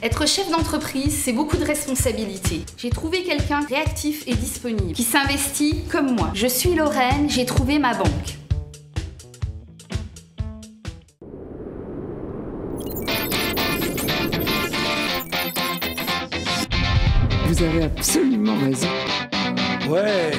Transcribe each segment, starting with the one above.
Être chef d'entreprise, c'est beaucoup de responsabilités. J'ai trouvé quelqu'un réactif et disponible, qui s'investit comme moi. Je suis Lorraine, j'ai trouvé ma banque. Vous avez absolument raison. Ouais.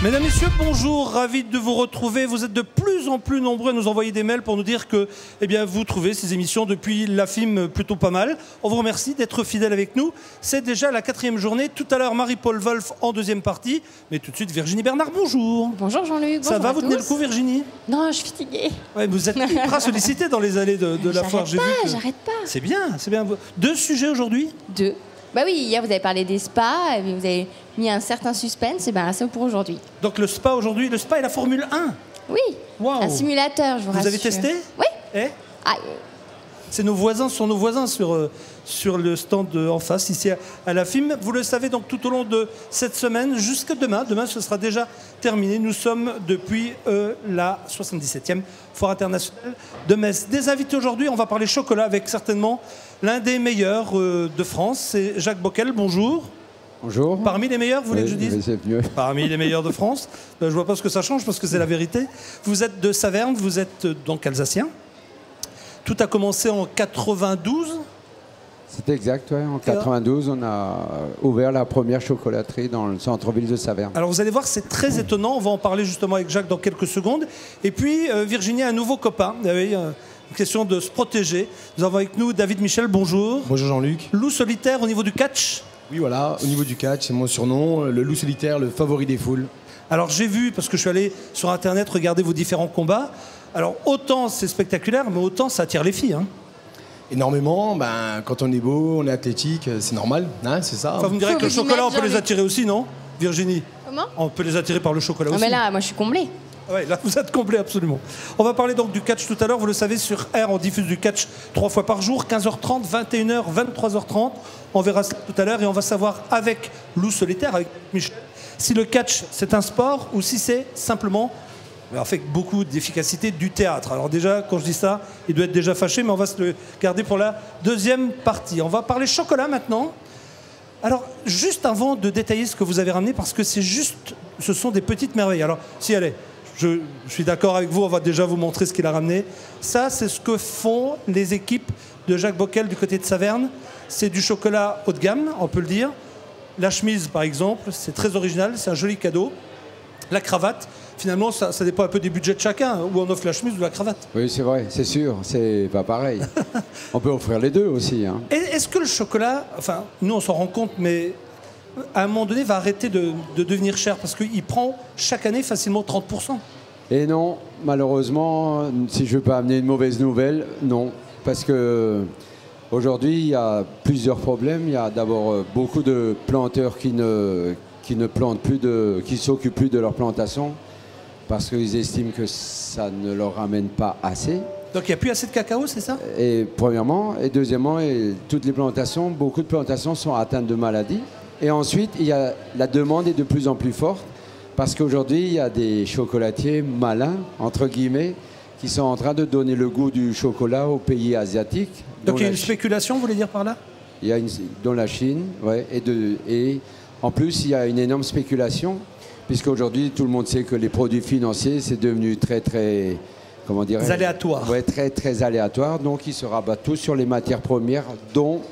Mesdames, Messieurs, bonjour, ravi de vous retrouver. Vous êtes de plus en plus nombreux à nous envoyer des mails pour nous dire que vous trouvez ces émissions depuis la FIM plutôt pas mal. On vous remercie d'être fidèles avec nous. C'est déjà la 4e journée. Tout à l'heure, Marie-Paul Wolf en 2e partie. Mais tout de suite, Virginie Bernard, bonjour. Bonjour Jean-Luc. Ça va, vous tenez le coup, Virginie? Non, je suis fatiguée. Ouais, vous êtes ultra sollicitée dans les allées de la foire. J'arrête pas. C'est bien, c'est bien. 2 sujets aujourd'hui? 2. Bah oui, hier vous avez parlé des spas, et vous avez mis un certain suspense, et ben c'est pour aujourd'hui. Donc le spa aujourd'hui, le spa et la Formule 1? Oui, wow. Un simulateur, je vous rassure. Vous avez testé? Oui. Eh C'est nos voisins, sur le stand en face, ici à la FIM. Vous le savez, donc tout au long de cette semaine, jusqu'à demain. Demain, ce sera déjà terminé. Nous sommes depuis la 77e Foire internationale de Metz. Des invités aujourd'hui, on va parler chocolat avec certainement l'un des meilleurs de France. C'est Jacques Bockel, bonjour. Bonjour. Parmi les meilleurs, vous voulez que je dise? C'est mieux. Parmi les meilleurs de France. Je ne vois pas ce que ça change parce que c'est la vérité. Vous êtes de Saverne, vous êtes donc alsacien. Tout a commencé en 92. C'est exact, oui. En 92, on a ouvert la première chocolaterie dans le centre-ville de Saverne. Alors vous allez voir, c'est très étonnant. On va en parler justement avec Jacques dans quelques secondes. Et puis Virginie a un nouveau copain. Une question de se protéger. Nous avons avec nous David Michel, bonjour. Bonjour Jean-Luc. Loup solitaire au niveau du catch. Oui, voilà, au niveau du catch, c'est mon surnom, le loup solitaire, le favori des foules. Alors j'ai vu, parce que je suis allé sur Internet regarder vos différents combats. Alors autant c'est spectaculaire, mais autant ça attire les filles. Hein. Énormément, quand on est beau, on est athlétique, c'est normal, hein, c'est ça. Enfin, vous me direz que le chocolat, on peut les attirer aussi, non, Virginie? Comment? On peut les attirer par le chocolat aussi. Mais là, moi je suis comblée. Ouais, là vous êtes complet absolument. On va parler donc du catch tout à l'heure. Vous le savez, sur R, on diffuse du catch 3 fois par jour, 15h30, 21h, 23h30. On verra ça tout à l'heure et on va savoir avec Loup solitaire, avec Michel, si le catch c'est un sport ou si c'est simplement, avec beaucoup d'efficacité, du théâtre. Alors déjà, quand je dis ça, il doit être déjà fâché, mais on va se le garder pour la 2e partie. On va parler chocolat maintenant. Alors, juste avant de détailler ce que vous avez ramené, parce que ce sont des petites merveilles. Alors, si allez, je suis d'accord avec vous, on va déjà vous montrer ce qu'il a ramené. Ça, c'est ce que font les équipes de Jacques Bockel du côté de Saverne. C'est du chocolat haut de gamme, on peut le dire. La chemise, par exemple, c'est très original, c'est un joli cadeau. La cravate, finalement, ça dépend un peu des budgets de chacun, où on offre la chemise ou la cravate. Oui, c'est vrai, c'est sûr, c'est pas pareil. On peut offrir les deux aussi. Hein. Est-ce que le chocolat, enfin, nous on s'en rend compte, mais à un moment donné, va arrêter de devenir cher parce qu'il prend chaque année facilement 30%. Et non, malheureusement, si je peux amener une mauvaise nouvelle, non. Parce que aujourd'hui, il y a plusieurs problèmes. Il y a d'abord beaucoup de planteurs qui ne plantent plus, qui s'occupent plus de leur plantation parce qu'ils estiment que ça ne leur ramène pas assez. Donc il n'y a plus assez de cacao, c'est ça? Et premièrement, et deuxièmement, toutes les plantations, beaucoup de plantations sont atteintes de maladies. Et ensuite, la demande est de plus en plus forte parce qu'aujourd'hui, il y a des chocolatiers malins, entre guillemets, qui sont en train de donner le goût du chocolat aux pays asiatiques. Donc il y a une spéculation, vous voulez dire par là? Il y a dans la Chine, ouais, et en plus, il y a une énorme spéculation, puisqu'aujourd'hui, tout le monde sait que les produits financiers, c'est devenu très, très, comment dirais-je? Aléatoire. Ouais, très, très aléatoire. Donc, ils se rabattent tous sur les matières premières, dont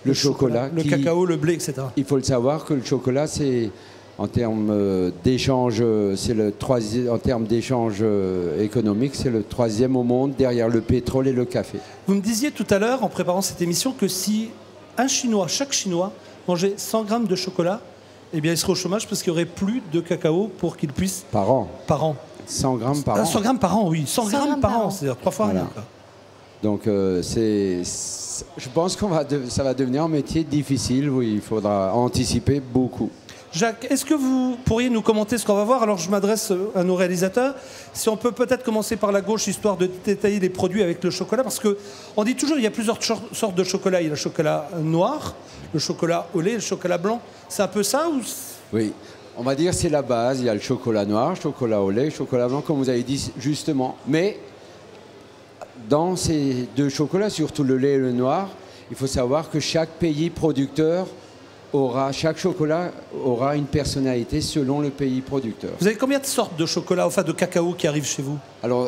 le chocolat. Le cacao, le blé, etc. Il faut le savoir que le chocolat, c'est, en termes d'échange, en termes d'échange économique, c'est le 3e au monde, derrière le pétrole et le café. Vous me disiez tout à l'heure, en préparant cette émission, que si chaque Chinois mangeait 100 grammes de chocolat, eh bien, il serait au chômage parce qu'il n'y aurait plus de cacao pour qu'il puisse... Par an. Par an. 100 grammes par an. 100 grammes par an, oui. 100 grammes par an, c'est-à-dire 3 fois voilà. rien. Donc, je pense que ça va devenir un métier difficile où il faudra anticiper beaucoup. Jacques, est-ce que vous pourriez nous commenter ce qu'on va voir? Alors je m'adresse à nos réalisateurs. Si on peut peut-être commencer par la gauche, histoire de détailler les produits avec le chocolat, parce qu'on dit toujours qu'il y a plusieurs sortes de chocolat. Il y a le chocolat noir, le chocolat au lait, le chocolat blanc. C'est un peu ça ou... Oui, on va dire c'est la base. Il y a le chocolat noir, chocolat au lait, chocolat blanc, comme vous avez dit justement. Mais dans ces deux chocolats, surtout le lait et le noir, il faut savoir que chaque pays producteur chaque chocolat aura une personnalité selon le pays producteur. Vous avez combien de sortes de chocolat, enfin de cacao qui arrivent chez vous? Alors,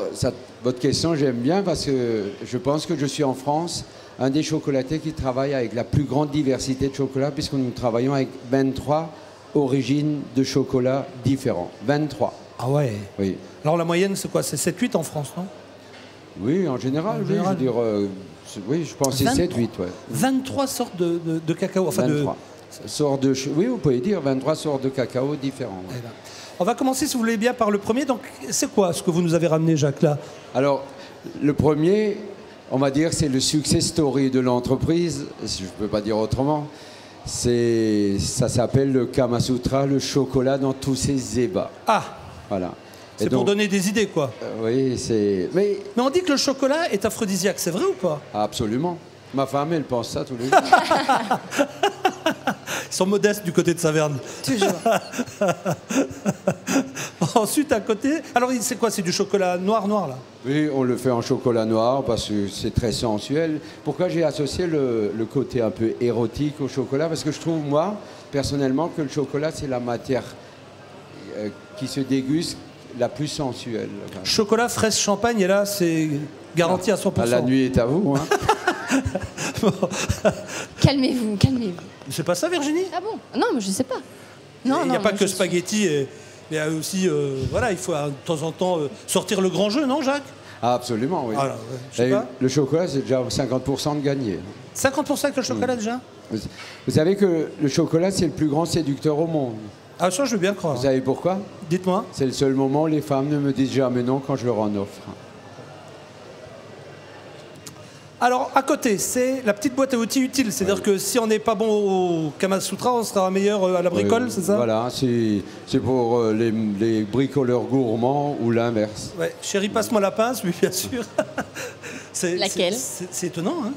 votre question, j'aime bien parce que je pense que je suis en France un des chocolatiers qui travaille avec la plus grande diversité de chocolat puisque nous travaillons avec 23 origines de chocolat différents. 23. Ah ouais. Oui. Alors la moyenne, c'est quoi? C'est 7-8 en France, non? Oui, en général, oui, je veux dire, oui, je pense que c'est 7-8, ouais. 23 sortes de cacao, enfin 23. Oui, vous pouvez dire 23 sortes de cacao différents. Ouais. On va commencer, si vous voulez bien, par le premier. Donc, c'est quoi ce que vous nous avez ramené, Jacques, là? Alors, le premier, on va dire, c'est le success story de l'entreprise, si je ne peux pas dire autrement. Ça s'appelle le Kama Sutra, le chocolat dans tous ses ébats. Ah! Voilà. C'est pour donner des idées, quoi. Oui, c'est... Mais on dit que le chocolat est aphrodisiaque, c'est vrai ou pas? Absolument. Ma femme, elle pense ça tous les jours. Ils sont modestes du côté de Saverne. Toujours. Ensuite, à côté... Alors, c'est quoi? C'est du chocolat noir, là? Oui, on le fait en chocolat noir parce que c'est très sensuel. Pourquoi j'ai associé le côté un peu érotique au chocolat? Parce que je trouve, moi, personnellement, que le chocolat, c'est la matière qui se déguste la plus sensuelle. Chocolat, fraise, champagne, et là, c'est garanti à 100%. La nuit est à vous, hein. Bon. Calmez-vous. C'est pas ça, Virginie? Ah bon? Non, mais je sais pas. Non, il n'y a pas que spaghetti, il y a aussi, voilà, il faut de temps en temps sortir le grand jeu, non, Jacques? Ah, absolument, oui. Voilà, je sais pas. Le chocolat, c'est déjà 50% de gagné. 50% avec le chocolat, déjà? Vous savez que le chocolat, c'est le plus grand séducteur au monde. Ah, ça, je veux bien croire. Vous savez pourquoi? Dites-moi. C'est le seul moment où les femmes ne me disent jamais non quand je leur en offre. Alors, à côté, c'est la petite boîte à outils utile. C'est-à-dire que si on n'est pas bon au Kama Sutra, on sera meilleur à la bricole, c'est ça? Voilà, c'est pour les bricoleurs gourmands ou l'inverse. Ouais. Chérie, passe-moi la pince, oui, bien sûr. Laquelle? C'est étonnant, hein?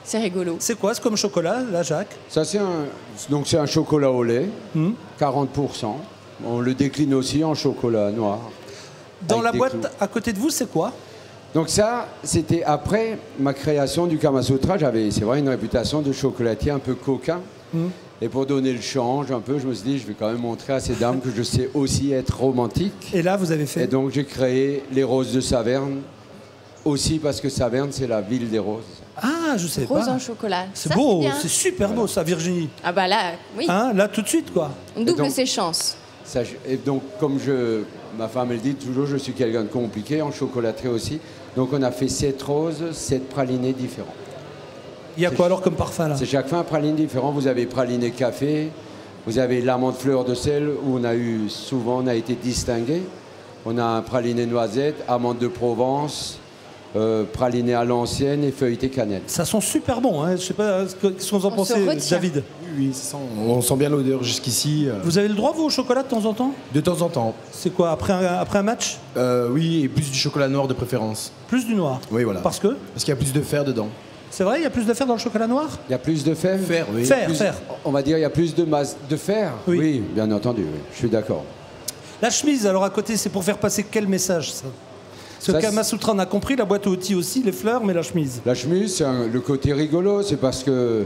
C'est rigolo. C'est quoi, c'est comme chocolat, là, Jacques? Ça, c'est un chocolat au lait, 40%. On le décline aussi en chocolat noir. Dans la boîte à côté de vous, c'est quoi? Donc ça, c'était après ma création du Kama Sutra. J'avais, c'est vrai, une réputation de chocolatier un peu coquin. Et pour donner le change un peu, je me suis dit, je vais quand même montrer à ces dames que je sais aussi être romantique. Et là, vous avez fait? Et donc, j'ai créé les Roses de Saverne, aussi parce que Saverne, c'est la ville des roses. Ah, je sais pas. Rose en chocolat. C'est Ça, beau, bien. c'est super beau, ça, Virginie. Ah bah là, oui. Hein, là, tout de suite, quoi. On double donc- ses chances. Et donc, comme ma femme, elle dit toujours, je suis quelqu'un de compliqué, en chocolaterie aussi. Donc, on a fait 7 roses, 7 pralinés différents. Il y a quoi alors comme parfum, là? C'est chaque fois un praliné différent. Vous avez praliné café, vous avez l'amande fleur de sel, où on a été distingué. On a un praliné noisette, amande de Provence, praliné à l'ancienne et feuilleté cannelle. Ça sent super bon, hein. Je sais pas ce que vous en On pensez, se retient. David. Oui, on sent bien l'odeur jusqu'ici. Vous avez le droit, vous, au chocolat de temps en temps? De temps en temps. C'est quoi, après un match? Oui, et plus du chocolat noir de préférence. Plus du noir? Oui, voilà. Parce que? Parce qu'il y a plus de fer dedans. C'est vrai, il y a plus de fer dans le chocolat noir? Il y a plus de fer? Fer, oui. Fer, Plus- fer. On va dire il y a plus de masse de fer? Oui. Bien entendu, oui. Je suis d'accord. La chemise, alors à côté, c'est pour faire passer quel message, ça? Parce que Ça, Kama Sutra, on a compris, la boîte à outils aussi, les fleurs, mais la chemise. La chemise, c'est le côté rigolo, c'est parce que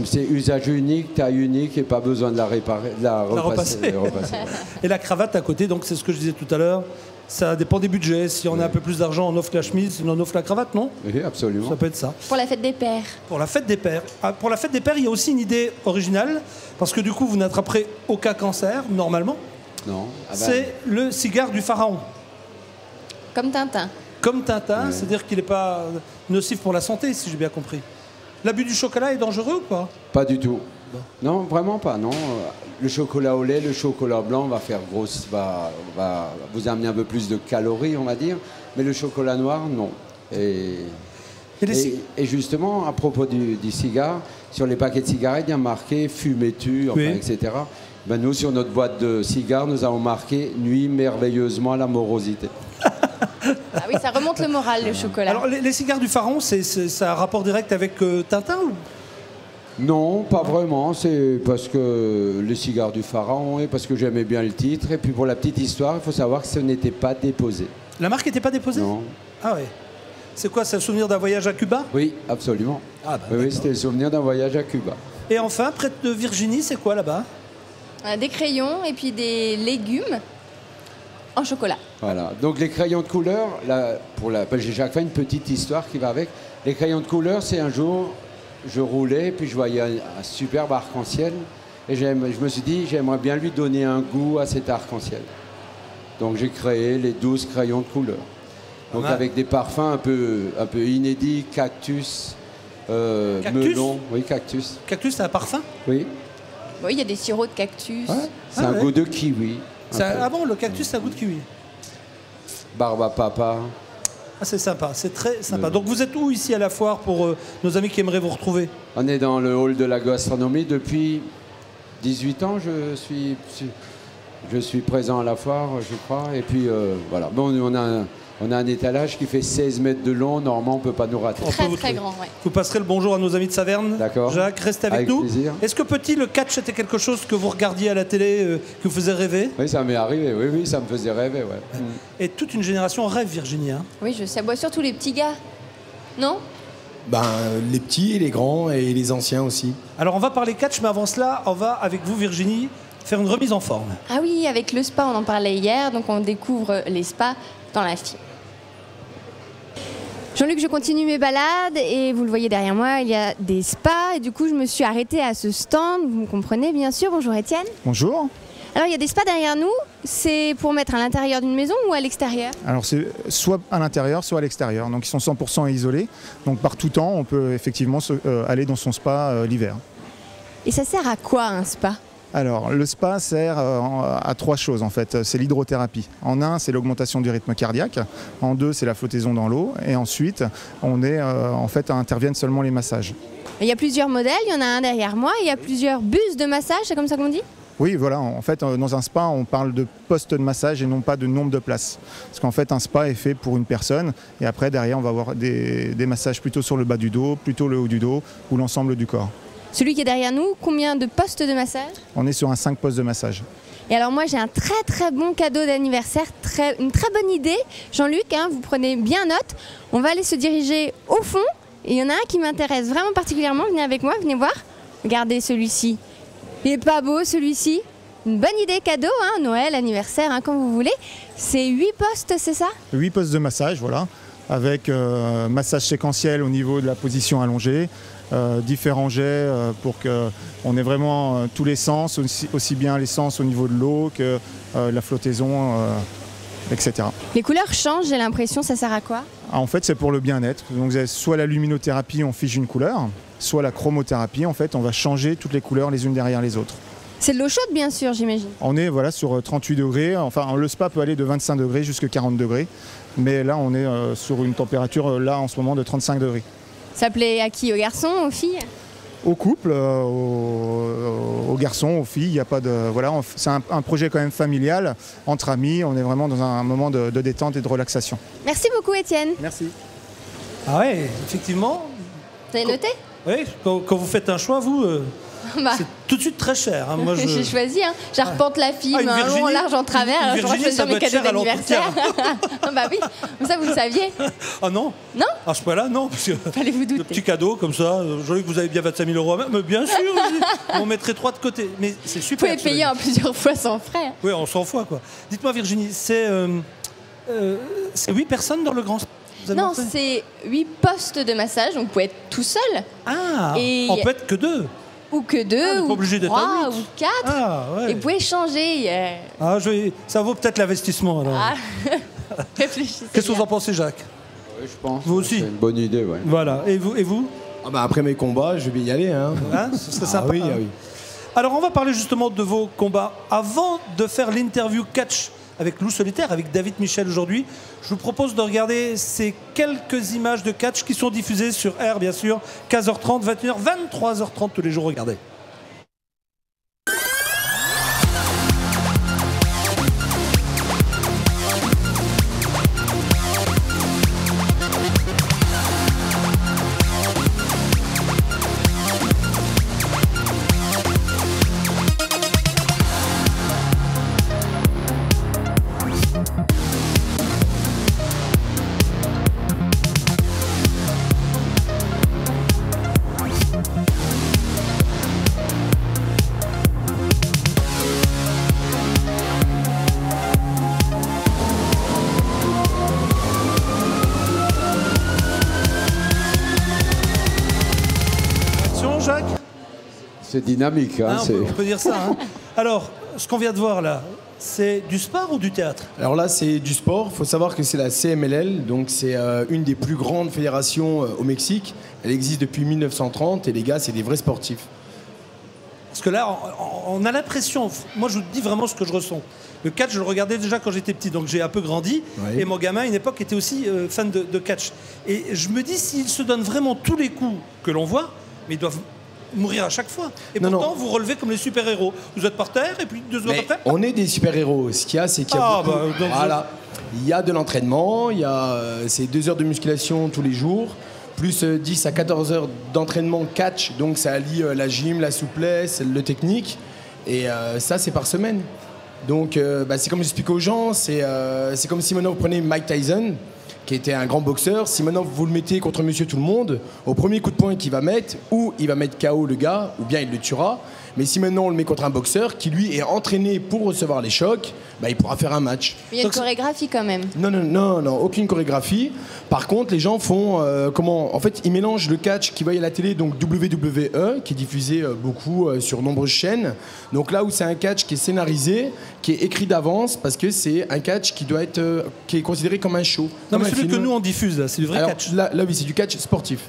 c'est usage unique, taille unique et pas besoin de la réparer, de la repasser. repasser. de repasser. Et la cravate à côté, donc c'est ce que je disais tout à l'heure, ça dépend des budgets. Si on a un peu plus d'argent, on offre la chemise, sinon on offre la cravate, non? Oui, absolument. Ça peut être ça. Pour la fête des pères. Pour la fête des pères. Ah, pour la fête des pères, il y a aussi une idée originale, parce que du coup, vous n'attraperez aucun cancer, normalement. Non. Ah ben, C'est le cigare du pharaon. Comme Tintin. Comme Tintin, c'est-à-dire qu'il n'est pas nocif pour la santé, si j'ai bien compris. L'abus du chocolat est dangereux ou pas? pas du tout. Non, vraiment pas. Non. Le chocolat au lait, le chocolat blanc va vous amener un peu plus de calories, on va dire. Mais le chocolat noir, non. Et justement, à propos du cigare, sur les paquets de cigarettes, il y a marqué fumez-tu, enfin, Oui. etc. Ben nous, sur notre boîte de cigares, nous avons marqué « Nuit merveilleusement à la morosité ». Ah oui, ça remonte le moral, le chocolat. Alors, les cigares du Pharaon, ça a un rapport direct avec Tintin ou... Non, pas vraiment. C'est parce que les cigares du Pharaon et parce que j'aimais bien le titre. Et puis pour la petite histoire, il faut savoir que ce n'était pas déposé. La marque n'était pas déposée? Non. Ah ouais. C'est quoi, c'est le souvenir d'un voyage à Cuba? Oui, absolument. Ah bah, oui, c'était le souvenir d'un voyage à Cuba. Et enfin, près de Virginie, c'est quoi là-bas? Des crayons et puis des légumes en chocolat. Voilà. Donc les crayons de couleur, j'ai chaque fois une petite histoire qui va avec. Les crayons de couleur, c'est un jour, je roulais, puis je voyais un superbe arc-en-ciel. Et je me suis dit, j'aimerais bien lui donner un goût à cet arc-en-ciel. Donc j'ai créé les 12 crayons de couleur. Donc avec des parfums un peu inédits, cactus, melon. Oui, cactus. Cactus, c'est un parfum? Oui. Oui, il y a des sirops de cactus. Ouais. C'est un goût de kiwi. Ah bon, le cactus, c'est un goût de kiwi. Barbe à papa. Ah, c'est sympa, c'est très sympa. Donc vous êtes où ici à la foire pour nos amis qui aimeraient vous retrouver? On est dans le hall de la gastronomie depuis 18 ans. Je suis présent à la foire, je crois. Et puis voilà. Bon, on a un étalage qui fait 16 mètres de long. Normalement, on ne peut pas nous rater. Très grand, ouais. Vous passerez le bonjour à nos amis de Saverne. D'accord. Jacques, restez avec nous. Plaisir. Est-ce que petit, le catch était quelque chose que vous regardiez à la télé, qui vous faisait rêver? Oui, ça m'est arrivé. Oui, ça me faisait rêver. Ouais. Et toute une génération rêve, Virginie. Hein. Oui, ça boit surtout les petits gars. Non? Ben, les petits et les grands et les anciens aussi. Alors on va parler catch, mais avant cela, on va avec vous, Virginie, faire une remise en forme. Ah oui, avec le spa, on en parlait hier, donc on découvre les spas dans la film. Jean-Luc, je continue mes balades et vous le voyez derrière moi, il y a des spas et du coup je me suis arrêtée à ce stand, vous me comprenez bien sûr. Bonjour Étienne. Bonjour. Alors il y a des spas derrière nous, c'est pour mettre à l'intérieur d'une maison ou à l'extérieur? Alors c'est soit à l'intérieur, soit à l'extérieur, donc ils sont 100% isolés, donc par tout temps on peut effectivement aller dans son spa l'hiver. Et ça sert à quoi un spa? Alors, le spa sert à 3 choses en fait. C'est l'hydrothérapie. En 1, c'est l'augmentation du rythme cardiaque. En 2, c'est la flottaison dans l'eau. Et ensuite, interviennent seulement les massages. Il y a plusieurs modèles. Il y en a un derrière moi. Il y a plusieurs bus de massage. C'est comme ça qu'on dit? Oui, voilà. En fait, dans un spa, on parle de poste de massage et non pas de nombre de places. Parce qu'en fait, un spa est fait pour une personne. Et après, derrière, on va avoir des massages plutôt sur le bas du dos, plutôt le haut du dos ou l'ensemble du corps. Celui qui est derrière nous, combien de postes de massage? On est sur un 5 postes de massage. Et alors moi j'ai un très très bon cadeau d'anniversaire, une très bonne idée. Jean-Luc, vous prenez bien note. On va aller se diriger au fond. Et il y en a un qui m'intéresse vraiment particulièrement. Venez avec moi, venez voir. Regardez celui-ci. Il est pas beau celui-ci? Une bonne idée cadeau, Noël, anniversaire, quand vous voulez. C'est 8 postes, c'est ça? 8 postes de massage, voilà. Avec massage séquentiel au niveau de la position allongée. Différents jets pour qu'on ait vraiment tous les sens, aussi bien les sens au niveau de l'eau que la flottaison, etc. Les couleurs changent, j'ai l'impression, ça sert à quoi? En fait, c'est pour le bien-être. Donc, vous avez soit la luminothérapie, on fige une couleur, soit la chromothérapie, en fait, on va changer toutes les couleurs les unes derrière les autres. C'est de l'eau chaude, bien sûr, j'imagine. On est sur 38 degrés, enfin le spa peut aller de 25 degrés jusqu'à 40 degrés, mais là, on est sur une température, là, en ce moment, de 35 degrés. Ça plaît à qui? Aux garçons, aux filles? Aux couples, aux garçons, aux filles. Il y a pas de c'est un projet quand même familial entre amis. On est vraiment dans un moment de détente et de relaxation. Merci beaucoup, Étienne. Merci. Ah ouais, effectivement. Vous avez noté? Oui, quand vous faites un choix, vous, c'est tout de suite très cher. Moi, j'ai choisi, j'arpente la film, long, large, en travers. Alors je dois choisir mes cadeaux d'anniversaire. Bah oui, ça vous le saviez. Ah non? Non? À ce point-là, non. Parce que fallait-vous douter. Le petit cadeau comme ça, je vois que vous avez bien 25 000 € à mais bien sûr, on mettrait 3 de côté. Mais c'est super. Vous pouvez payer en plusieurs fois sans frais. Oui, on s'en fout, quoi. Dites-moi, Virginie, c'est 8 personnes dans le grand... Non, c'est 8 postes de massage, donc vous pouvez être tout seul. Ah, on peut être que 2. Ou que 2, ou 3, ou 4. Ah, ouais. Et vous pouvez changer. Ça vaut peut-être l'investissement. Réfléchissez. Qu'est-ce que vous en pensez, Jacques? Oui, je pense. Vous aussi? C'est une bonne idée, ouais. Voilà. Et vous? Après mes combats, je vais y aller. Ce serait sympa. Oui. Alors, on va parler justement de vos combats. Avant de faire l'interview catch avec Loup Solitaire, avec David Michel aujourd'hui, je vous propose de regarder ces quelques images de catch qui sont diffusées sur R, bien sûr, 15h30, 21h, 23h30 tous les jours. Regardez. Jacques? C'est dynamique. Hein, Hein, on peut dire ça. Hein. Alors, ce qu'on vient de voir là, c'est du sport ou du théâtre? Alors là, c'est du sport. Il faut savoir que c'est la CMLL, donc c'est une des plus grandes fédérations au Mexique. Elle existe depuis 1930 et les gars, c'est des vrais sportifs. Parce que là, on a l'impression, moi je vous dis vraiment ce que je ressens. Le catch, je le regardais déjà quand j'étais petit, donc j'ai un peu grandi. Oui. Et mon gamin, à une époque, était aussi fan de catch. Et je me dis, s'ils se donnent vraiment tous les coups que l'on voit, mais ils doivent mourir à chaque fois. Et Non, pourtant, non. vous relevez comme les super-héros. Vous êtes par terre, et puis 2 secondes Mais après... on est des super-héros. Ce qu'il y a, c'est qu'il y a Ah, beaucoup- bah, donc voilà. Il y a de l'entraînement, il y a c'est 2 heures de musculation tous les jours, plus 10 à 14 heures d'entraînement catch. Donc ça allie la gym, la souplesse, le technique. Et ça, c'est par semaine. Donc c'est comme j'explique aux gens, c'est comme si maintenant vous prenez Mike Tyson, qui était un grand boxeur. Si maintenant vous le mettez contre Monsieur Tout-le-Monde, au premier coup de poing qu'il va mettre, ou il va mettre KO le gars, ou bien il le tuera. Mais si maintenant on le met contre un boxeur qui lui est entraîné pour recevoir les chocs, il pourra faire un match. Il y a une chorégraphie quand même. Non, aucune chorégraphie. Par contre, les gens font En fait, ils mélangent le catch qui va à la télé, donc WWE, qui est diffusé beaucoup sur nombreuses chaînes. Donc là où c'est un catch qui est scénarisé, qui est écrit d'avance, parce que c'est un catch qui doit être qui est considéré comme un show. Non, comme mais un celui film. que nous on diffuse, là, c'est du vrai Alors, catch. là, oui, c'est du catch sportif.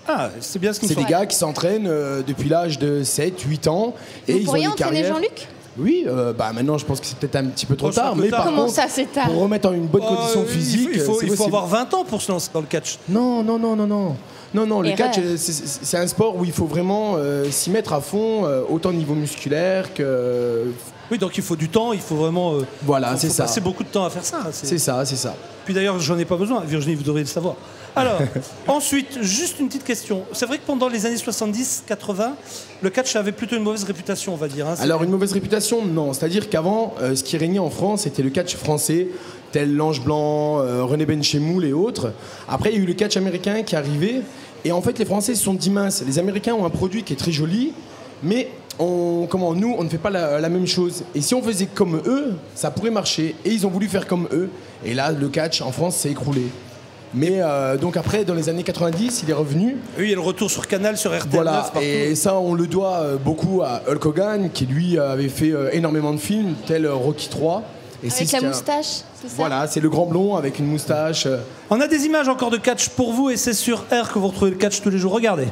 Ah, c'est bien ce qu'il me C'est des semble. gars qui s'entraînent depuis l'âge de 7, 8 ans. Et Vous ils ont pourriez des entraîner carrières. Jean-Luc? Oui, maintenant je pense que c'est peut-être un petit peu trop Oh, c'est un tard. peu Mais tard. par Comment contre, ça, c'est tard? pour remettre en une bonne condition physique, il faut c'est possible. avoir 20 ans pour se lancer dans le catch. Non, le Erreur. catch, c'est un sport où il faut vraiment s'y mettre à fond, autant au niveau musculaire que... Oui, donc il faut du temps, il faut vraiment... Voilà, faut c'est ça. passer beaucoup de temps à faire ça. C'est ça. Puis d'ailleurs, j'en ai pas besoin. Virginie, vous devriez le savoir. Alors, ensuite, juste une petite question. C'est vrai que pendant les années 70-80, le catch avait plutôt une mauvaise réputation, on va dire. Hein. Alors une mauvaise réputation, non. C'est-à-dire qu'avant, ce qui régnait en France, c'était le catch français, tel l'Ange Blanc, René Benchemoul et autres. Après, il y a eu le catch américain qui est arrivé. Et en fait, les Français se sont dit mince, les Américains ont un produit qui est très joli, mais nous, on ne fait pas la même chose. Et si on faisait comme eux, ça pourrait marcher. Et ils ont voulu faire comme eux. Et là, le catch en France s'est écroulé. Mais donc après, dans les années 90, il est revenu. Oui, il y a le retour sur Canal, sur RTL9, Voilà, partout. et ça, on le doit beaucoup à Hulk Hogan, qui lui avait fait énormément de films, tel Rocky 3. Et c'est Avec ce la qui a- moustache, c'est ça? Voilà, c'est le grand blond avec une moustache. On a des images encore de catch pour vous et c'est sur R que vous retrouvez le catch tous les jours. Regardez.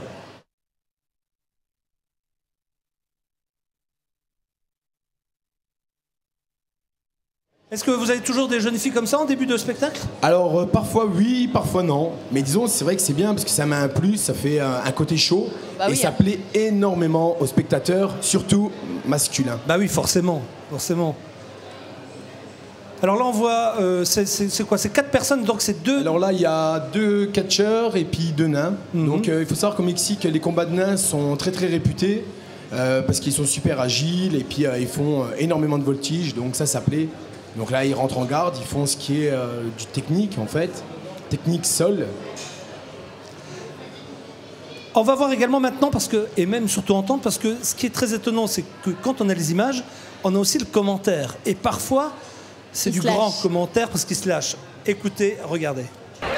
Est-ce que vous avez toujours des jeunes filles comme ça en début de spectacle? Alors, parfois oui, parfois non. Mais disons, c'est vrai que c'est bien parce que ça met un plus, ça fait un côté chaud. Bah et oui, ça hein. plaît énormément aux spectateurs, surtout masculins. Bah oui, forcément. Alors là, on voit, c'est quoi? C'est 4 personnes, donc c'est 2... Alors là, il y a 2 catcheurs et puis 2 nains. Donc il faut savoir qu'au Mexique, les combats de nains sont très très réputés parce qu'ils sont super agiles et puis ils font énormément de voltige, donc ça plaît. Donc là, ils rentrent en garde, ils font ce qui est du technique en fait, technique sol. On va voir également maintenant, parce que, et même surtout entendre, parce que ce qui est très étonnant, c'est que quand on a les images, on a aussi le commentaire. Et parfois, c'est Il du se lâche. grand commentaire parce qu'il se lâche. Écoutez, regardez.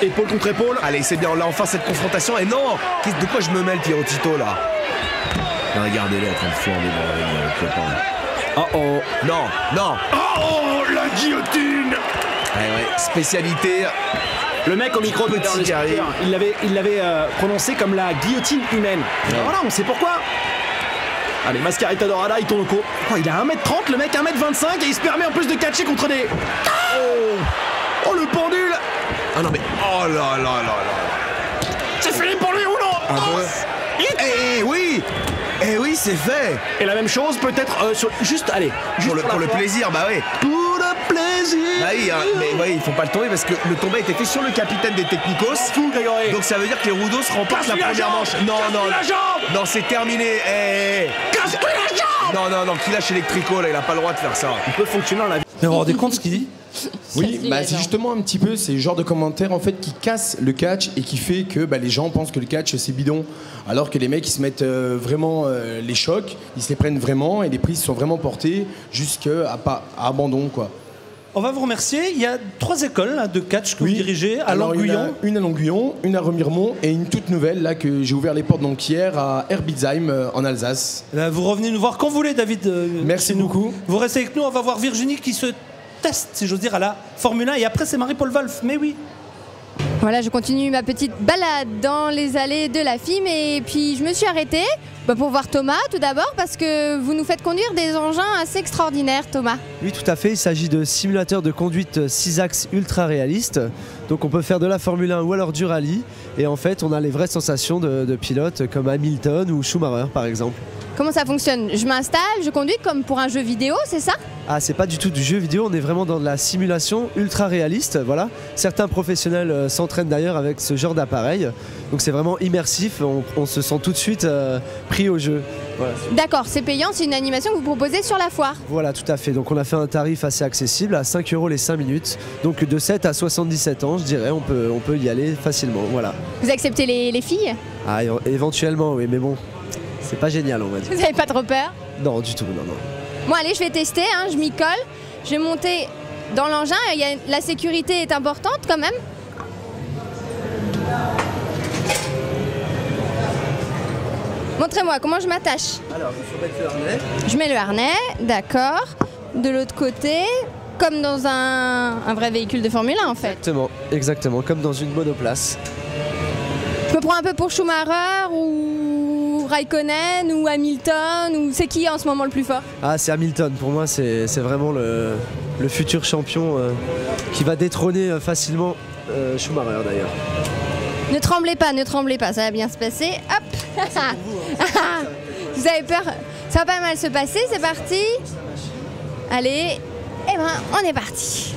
Épaule contre épaule. Allez, c'est bien, là enfin cette confrontation. Et non, de quoi je me mêle, Pierrotito, là? Regardez-les en train de flamber dans le copain. Oh, non. Oh, la guillotine! Ouais, spécialité. Le mec au micro Petit dans le carré. speaker, il l'avait prononcé comme la guillotine humaine. Alors voilà, on sait pourquoi. Allez, Mascarita Dorada, il tourne au cou. Quoi, il a 1m30, le mec 1m25 et il se permet en plus de catcher contre des... Oh, le pendule! Ah non, mais. Oh là là là là. C'est fini pour lui ou non? Oui! Eh oui, c'est fait! Et la même chose peut-être juste Pour le plaisir, bah oui. Pour le plaisir. Bah oui, hein, mais ouais, ils font pas le tomber parce que le tombé a été fait sur le capitaine des Technicos. Fou, Grégory. Donc ça veut dire que les Roudos remportent la Casse-lui la première jambe. manche. Non, la jambe. non, c'est terminé. Casse-lui la jambe. Non, qui lâche électrico là, il a pas le droit de faire ça. Il peut fonctionner dans la vie. Vous vous rendez compte ce qu'il dit? Oui, Casse-lui la c'est jambe. justement un petit peu ces genres de commentaires en fait qui cassent le catch et qui fait que les gens pensent que le catch c'est bidon, alors que les mecs ils se mettent vraiment les chocs, ils se les prennent vraiment et les prises sont vraiment portées jusqu'à à abandon quoi. On va vous remercier. Il y a 3 écoles là, de catch que vous dirigez à Alors, Languillon. Une à Languillon, une à Remiremont et une toute nouvelle là que j'ai ouvert les portes donc hier à Herbitzheim en Alsace. Là, vous revenez nous voir quand vous voulez, David. Merci beaucoup. Vous restez avec nous. On va voir Virginie qui se teste, si j'ose dire, à la Formule 1. Et après, c'est Marie-Paul Wolf. Mais oui. Voilà, je continue ma petite balade dans les allées de la FIM et puis je me suis arrêtée pour voir Thomas tout d'abord parce que vous nous faites conduire des engins assez extraordinaires, Thomas. Oui, tout à fait. Il s'agit de simulateurs de conduite 6 axes ultra réalistes. Donc on peut faire de la Formule 1 ou alors du rallye. Et en fait, on a les vraies sensations de pilotes comme Hamilton ou Schumacher par exemple. Comment ça fonctionne? Je m'installe, je conduis comme pour un jeu vidéo, c'est ça? Ah, c'est pas du tout du jeu vidéo, on est vraiment dans de la simulation ultra réaliste, voilà. Certains professionnels s'entraînent d'ailleurs avec ce genre d'appareil, donc c'est vraiment immersif, on se sent tout de suite pris au jeu. Voilà. D'accord, c'est payant, c'est une animation que vous proposez sur la foire. Voilà, tout à fait, donc on a fait un tarif assez accessible à 5 € les 5 minutes, donc de 7 à 77 ans, je dirais, on peut y aller facilement, voilà. Vous acceptez les filles? Ah, éventuellement, oui, mais bon, c'est pas génial, on va dire. Vous n'avez pas trop peur? Non, du tout, non. Bon allez, je vais tester, je m'y colle, je vais monter dans l'engin, la sécurité est importante quand même. Montrez-moi, comment je m'attache? Alors, il faut mettre le harnais. Je mets le harnais, d'accord. De l'autre côté, comme dans un vrai véhicule de Formule 1 en fait. Exactement, comme dans une monoplace. Je me prends un peu pour Schumacher ou Raikkonen ou Hamilton, ou c'est qui en ce moment le plus fort? Ah, c'est Hamilton, pour moi c'est vraiment le futur champion qui va détrôner facilement Schumacher d'ailleurs. Ne tremblez pas, ça va bien se passer. Hop. Vous avez peur? Ça va pas mal se passer, c'est parti. Allez, et on est parti.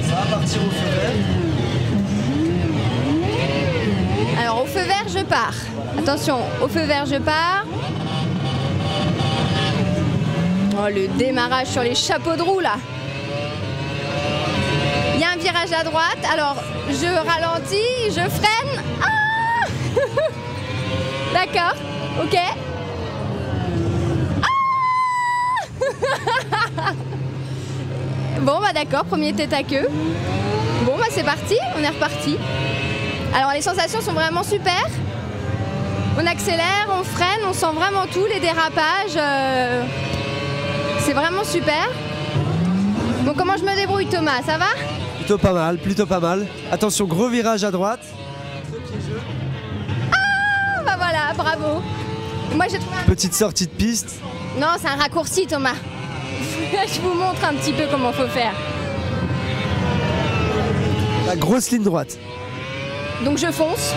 Ça va partir au feu vert. Alors au feu vert je pars. Attention, au feu vert je pars. Oh, le démarrage sur les chapeaux de roue là. Il y a un virage à droite, alors je ralentis, je freine. Ah d'accord, ok. Ah bon bah d'accord, premier tête à queue. Bon bah c'est parti, on est reparti. Alors les sensations sont vraiment super. On accélère, on freine, on sent vraiment tout, les dérapages. C'est vraiment super. Bon, comment je me débrouille Thomas, ça va? Plutôt pas mal. Attention, gros virage à droite. Ah bah voilà, bravo. Moi j'ai trouvé Petite sortie de piste. Non, c'est un raccourci Thomas. Je vous montre un petit peu comment faut faire. La grosse ligne droite. Donc je fonce.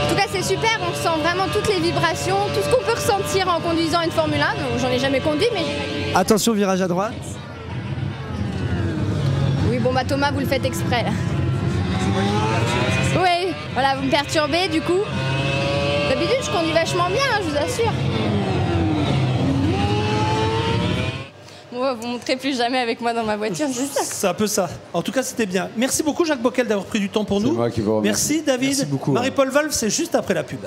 En tout cas c'est super, on ressent vraiment toutes les vibrations, tout ce qu'on peut ressentir en conduisant une Formule 1. Donc, j'en ai jamais conduit mais... Attention, virage à droite. Oui bon bah Thomas vous le faites exprès là. Oui, voilà, vous me perturbez du coup. D'habitude je conduis vachement bien, je vous assure. Bon, vous ne montrez plus jamais avec moi dans ma voiture, c'est ça? C'est un peu ça. En tout cas, c'était bien. Merci beaucoup, Jacques Bockel, d'avoir pris du temps pour nous. C'est moi qui vous remercie. Merci, David. Merci beaucoup. Marie-Paul Wolf, c'est juste après la pub.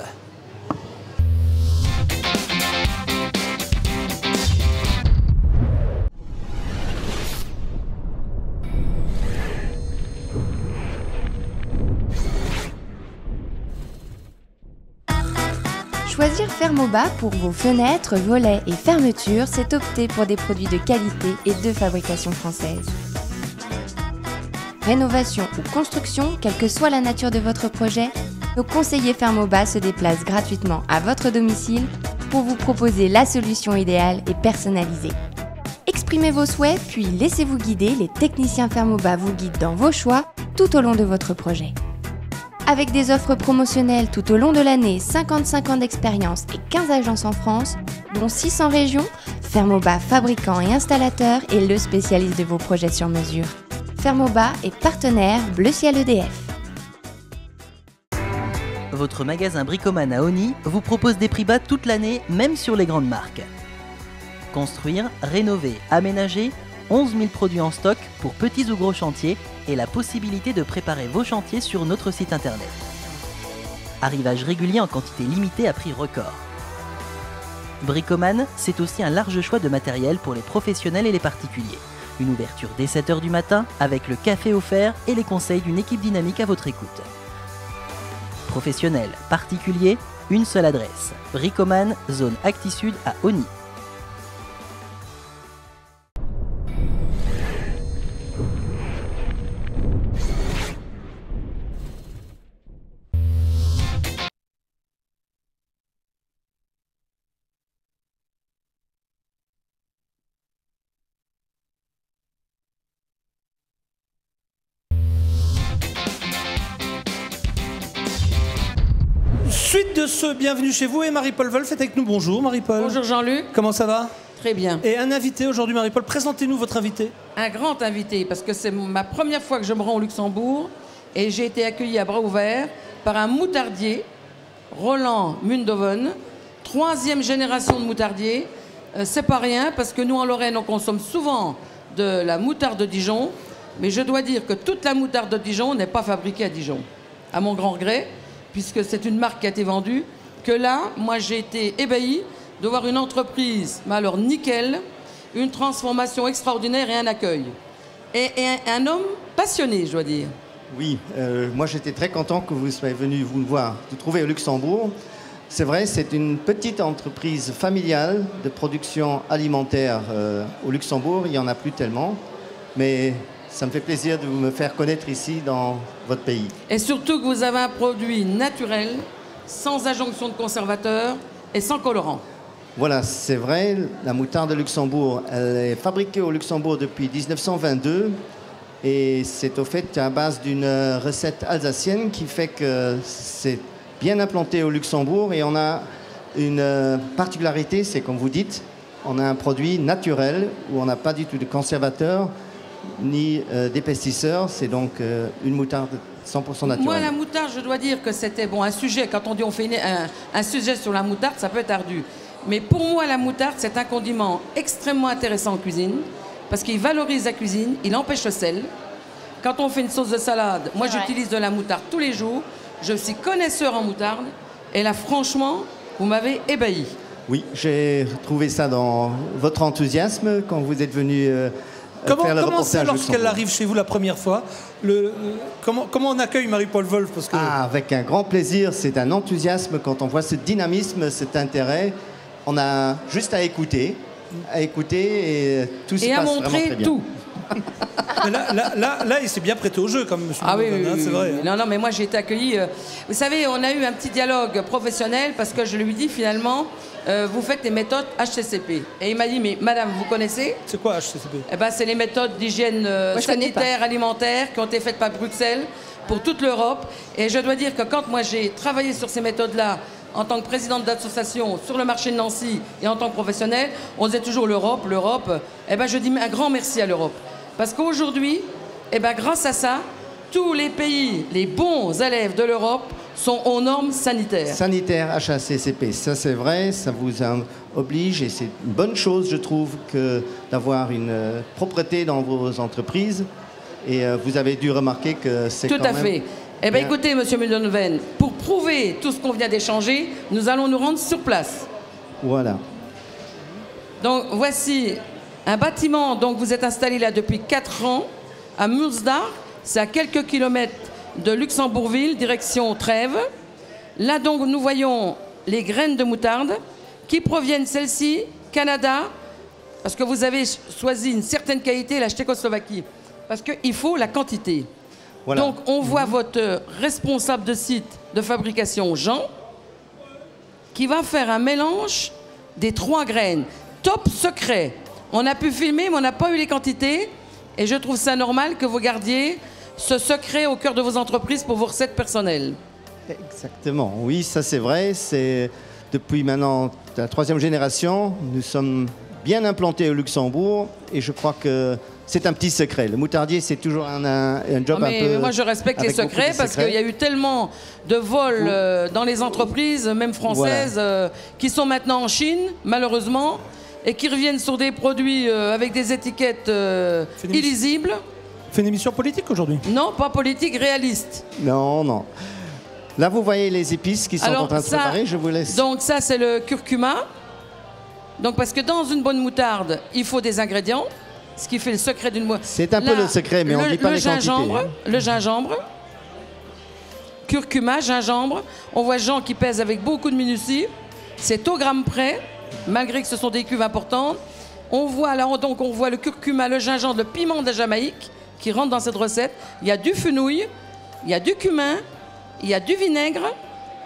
Choisir Fermoba pour vos fenêtres, volets et fermetures, c'est opter pour des produits de qualité et de fabrication française. Rénovation ou construction, quelle que soit la nature de votre projet, nos conseillers Fermoba se déplacent gratuitement à votre domicile pour vous proposer la solution idéale et personnalisée. Exprimez vos souhaits, puis laissez-vous guider, les techniciens Fermoba vous guident dans vos choix tout au long de votre projet. Avec des offres promotionnelles tout au long de l'année, 55 ans d'expérience et 15 agences en France, dont 6 en région, Fermoba, fabricant et installateur, est le spécialiste de vos projets sur mesure. Fermoba est partenaire Bleu Ciel EDF. Votre magasin Bricoman à Osny vous propose des prix bas toute l'année, même sur les grandes marques. Construire, rénover, aménager, 11 000 produits en stock pour petits ou gros chantiers et la possibilité de préparer vos chantiers sur notre site internet. Arrivage régulier en quantité limitée à prix record. Bricoman, c'est aussi un large choix de matériel pour les professionnels et les particuliers. Une ouverture dès 7 h du matin, avec le café offert et les conseils d'une équipe dynamique à votre écoute. Professionnels, particuliers, une seule adresse. Bricoman, zone Acti-Sud à Osny. Suite de ce bienvenue chez vous et Marie-Paul Wolf est avec nous. Bonjour Marie-Paul. Bonjour Jean-Luc. Comment ça va? Très bien. Et un invité aujourd'hui Marie-Paul, présentez-nous votre invité. Un grand invité parce que c'est ma première fois que je me rends au Luxembourg et j'ai été accueilli à bras ouverts par un moutardier, Roland Mundoven, 3e génération de moutardier. C'est pas rien parce que nous en Lorraine on consomme souvent de la moutarde de Dijon, mais je dois dire que toute la moutarde de Dijon n'est pas fabriquée à Dijon, à mon grand regret, puisque c'est une marque qui a été vendue, que là, moi j'ai été ébahi de voir une entreprise, mais alors nickel, une transformation extraordinaire et un accueil. Et un homme passionné, je dois dire. Oui, moi j'étais très content que vous soyez venu vous voir, vous trouver au Luxembourg. C'est vrai, c'est une petite entreprise familiale de production alimentaire au Luxembourg. Il n'y en a plus tellement, mais ça me fait plaisir de me faire connaître ici dans votre pays. Et surtout que vous avez un produit naturel, sans injonction de conservateur et sans colorant. Voilà, c'est vrai, la moutarde de Luxembourg, elle est fabriquée au Luxembourg depuis 1922 et c'est au fait à base d'une recette alsacienne qui fait que c'est bien implanté au Luxembourg et on a une particularité, c'est comme vous dites, on a un produit naturel où on n'a pas du tout de conservateur ni d'épaississeurs, c'est donc une moutarde 100% naturelle. Moi, la moutarde, je dois dire que c'était bon, un sujet, quand on dit on fait un sujet sur la moutarde, ça peut être ardu. Mais pour moi, la moutarde, c'est un condiment extrêmement intéressant en cuisine, parce qu'il valorise la cuisine, il empêche le sel. Quand on fait une sauce de salade, moi j'utilise de la moutarde tous les jours, je suis connaisseur en moutarde, et là, franchement, vous m'avez ébahi. Oui, j'ai retrouvé ça dans votre enthousiasme quand vous êtes venu Comment c'est lorsqu'elle arrive chez vous la première fois? Comment on accueille Marie-Paul Wolf parce que... Avec un grand plaisir, c'est un enthousiasme quand on voit ce dynamisme, cet intérêt. On a juste à écouter et tout se passe vraiment très bien. Et à montrer tout. Là, il s'est bien prêté au jeu, comme monsieur. Ah oui, c'est vrai. Non, mais moi j'ai été accueilli. Vous savez, on a eu un petit dialogue professionnel parce que je lui dis finalement, vous faites les méthodes HCCP. Et il m'a dit, mais madame, vous connaissez? C'est quoi HCCP? Eh ben, c'est les méthodes d'hygiène sanitaire, alimentaire qui ont été faites par Bruxelles pour toute l'Europe. Et je dois dire que quand moi j'ai travaillé sur ces méthodes-là, en tant que présidente d'association sur le marché de Nancy et en tant que professionnelle, on disait toujours l'Europe. Eh ben, je dis un grand merci à l'Europe. Parce qu'aujourd'hui, eh ben, grâce à ça, tous les pays, les bons élèves de l'Europe sont aux normes sanitaires. Sanitaire HACCP, ça c'est vrai, ça vous oblige et c'est une bonne chose, je trouve, que d'avoir une propreté dans vos entreprises. Et vous avez dû remarquer que c'est tout à fait. Eh bien, écoutez, monsieur Mundoven, pour prouver tout ce qu'on vient d'échanger, nous allons nous rendre sur place. Voilà. Donc, voici un bâtiment, donc vous êtes installé là depuis 4 ans, à Mulsdar, c'est à quelques kilomètres de Luxembourgville, direction Trèves. Là, donc, nous voyons les graines de moutarde qui proviennent, celles-ci, Canada, parce que vous avez choisi une certaine qualité, la Tchécoslovaquie, parce qu'il faut la quantité. Voilà. Donc, on voit votre responsable de site de fabrication, Jean, qui va faire un mélange des 3 graines. Top secret. On a pu filmer, mais on n'a pas eu les quantités. Et je trouve ça normal que vous gardiez ce secret au cœur de vos entreprises pour vos recettes personnelles. Exactement. Oui, ça c'est vrai. C'est depuis maintenant la 3e génération. Nous sommes bien implantés au Luxembourg. Et je crois que c'est un petit secret. Le moutardier, c'est toujours un job un peu... Moi, je respecte les secrets parce qu'il y a eu tellement de vols dans les entreprises, même françaises, qui sont maintenant en Chine, malheureusement, et qui reviennent sur des produits avec des étiquettes illisibles. Fait une émission politique aujourd'hui? Non, pas politique, réaliste. Non, non. Là, vous voyez les épices qui sont en train de se préparer. Je vous laisse. Donc ça, c'est le curcuma. Donc parce que dans une bonne moutarde, il faut des ingrédients, ce qui fait le secret d'une moutarde. C'est un peu le secret, mais on ne dit pas les quantités. Le gingembre, curcuma, gingembre. On voit Jean qui pèse avec beaucoup de minutie. C'est au gramme près, malgré que ce sont des cuves importantes. On voit le curcuma, le gingembre, le piment de Jamaïque qui rentre dans cette recette. Il y a du fenouil, il y a du cumin, il y a du vinaigre,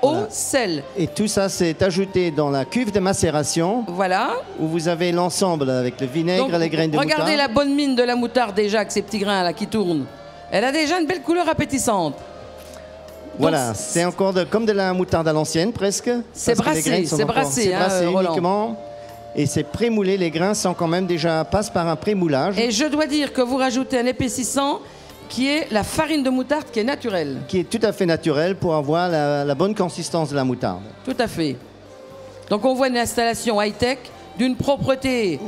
eau, sel. Et tout ça, c'est ajouté dans la cuve de macération. Voilà. Où vous avez l'ensemble avec le vinaigre, les graines de moutarde. Regardez la bonne mine de la moutarde déjà, avec ces petits grains là qui tournent. Elle a déjà une belle couleur appétissante. Voilà, c'est encore comme de la moutarde à l'ancienne presque. C'est brassé, c'est brassé, uniquement. Et c'est prémoulé, les grains sont quand même passent par un prémoulage. Et je dois dire que vous rajoutez un épaississant qui est la farine de moutarde qui est naturelle. Qui est tout à fait naturelle pour avoir la bonne consistance de la moutarde. Tout à fait. Donc on voit une installation high-tech d'une propreté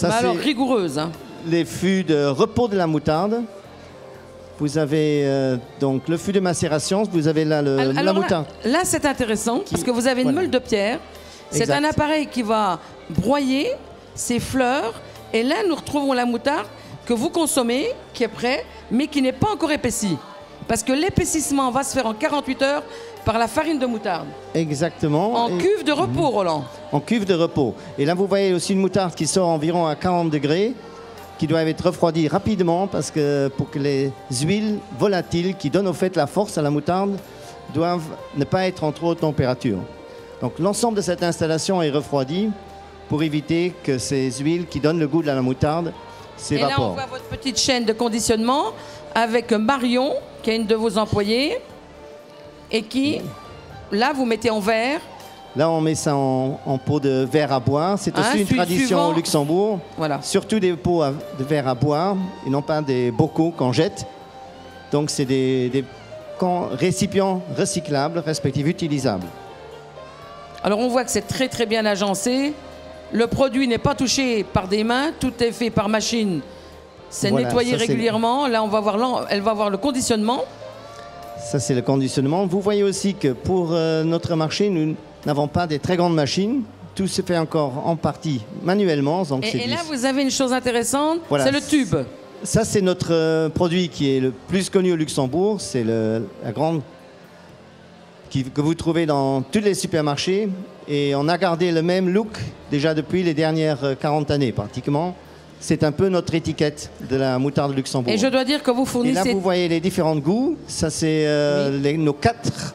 alors rigoureuse. Hein. Les fûts de repos de la moutarde. Vous avez donc le fût de macération, vous avez là la moutarde. Là c'est intéressant parce que vous avez une meule de pierre. C'est un appareil qui va broyer ces fleurs. Et là, nous retrouvons la moutarde que vous consommez, qui est prêt, mais qui n'est pas encore épaissie. Parce que l'épaississement va se faire en 48 heures par la farine de moutarde. Exactement. En cuve de repos, Roland. En cuve de repos. Et là, vous voyez aussi une moutarde qui sort environ à 40 degrés, qui doit être refroidie rapidement pour que les huiles volatiles qui donnent au fait la force à la moutarde doivent ne pas être en trop haute température. Donc l'ensemble de cette installation est refroidi pour éviter que ces huiles qui donnent le goût de la moutarde s'évaporent. Et là, on voit votre petite chaîne de conditionnement avec Marion, qui est une de vos employées, et qui, là, vous mettez en verre. Là, on met ça en pot de verre à boire. C'est aussi une tradition au Luxembourg. Voilà. Surtout des pots de verre à boire, et non pas des bocaux qu'on jette. Donc c'est des récipients recyclables, respectivement utilisables. Alors on voit que c'est très très bien agencé. Le produit n'est pas touché par des mains, tout est fait par machine. C'est nettoyé régulièrement. Là, elle va voir le conditionnement. Ça, c'est le conditionnement. Vous voyez aussi que pour notre marché, nous n'avons pas des très grandes machines. Tout se fait encore en partie manuellement. Donc et là, vous avez une chose intéressante, c'est le tube. Ça, c'est notre produit qui est le plus connu au Luxembourg. C'est la grande... que vous trouvez dans tous les supermarchés. Et on a gardé le même look déjà depuis les dernières 40 années pratiquement. C'est un peu notre étiquette de la moutarde Luxembourg. Et je dois dire que vous fournissez... Et là, vous voyez les différents goûts. Ça, c'est nos 4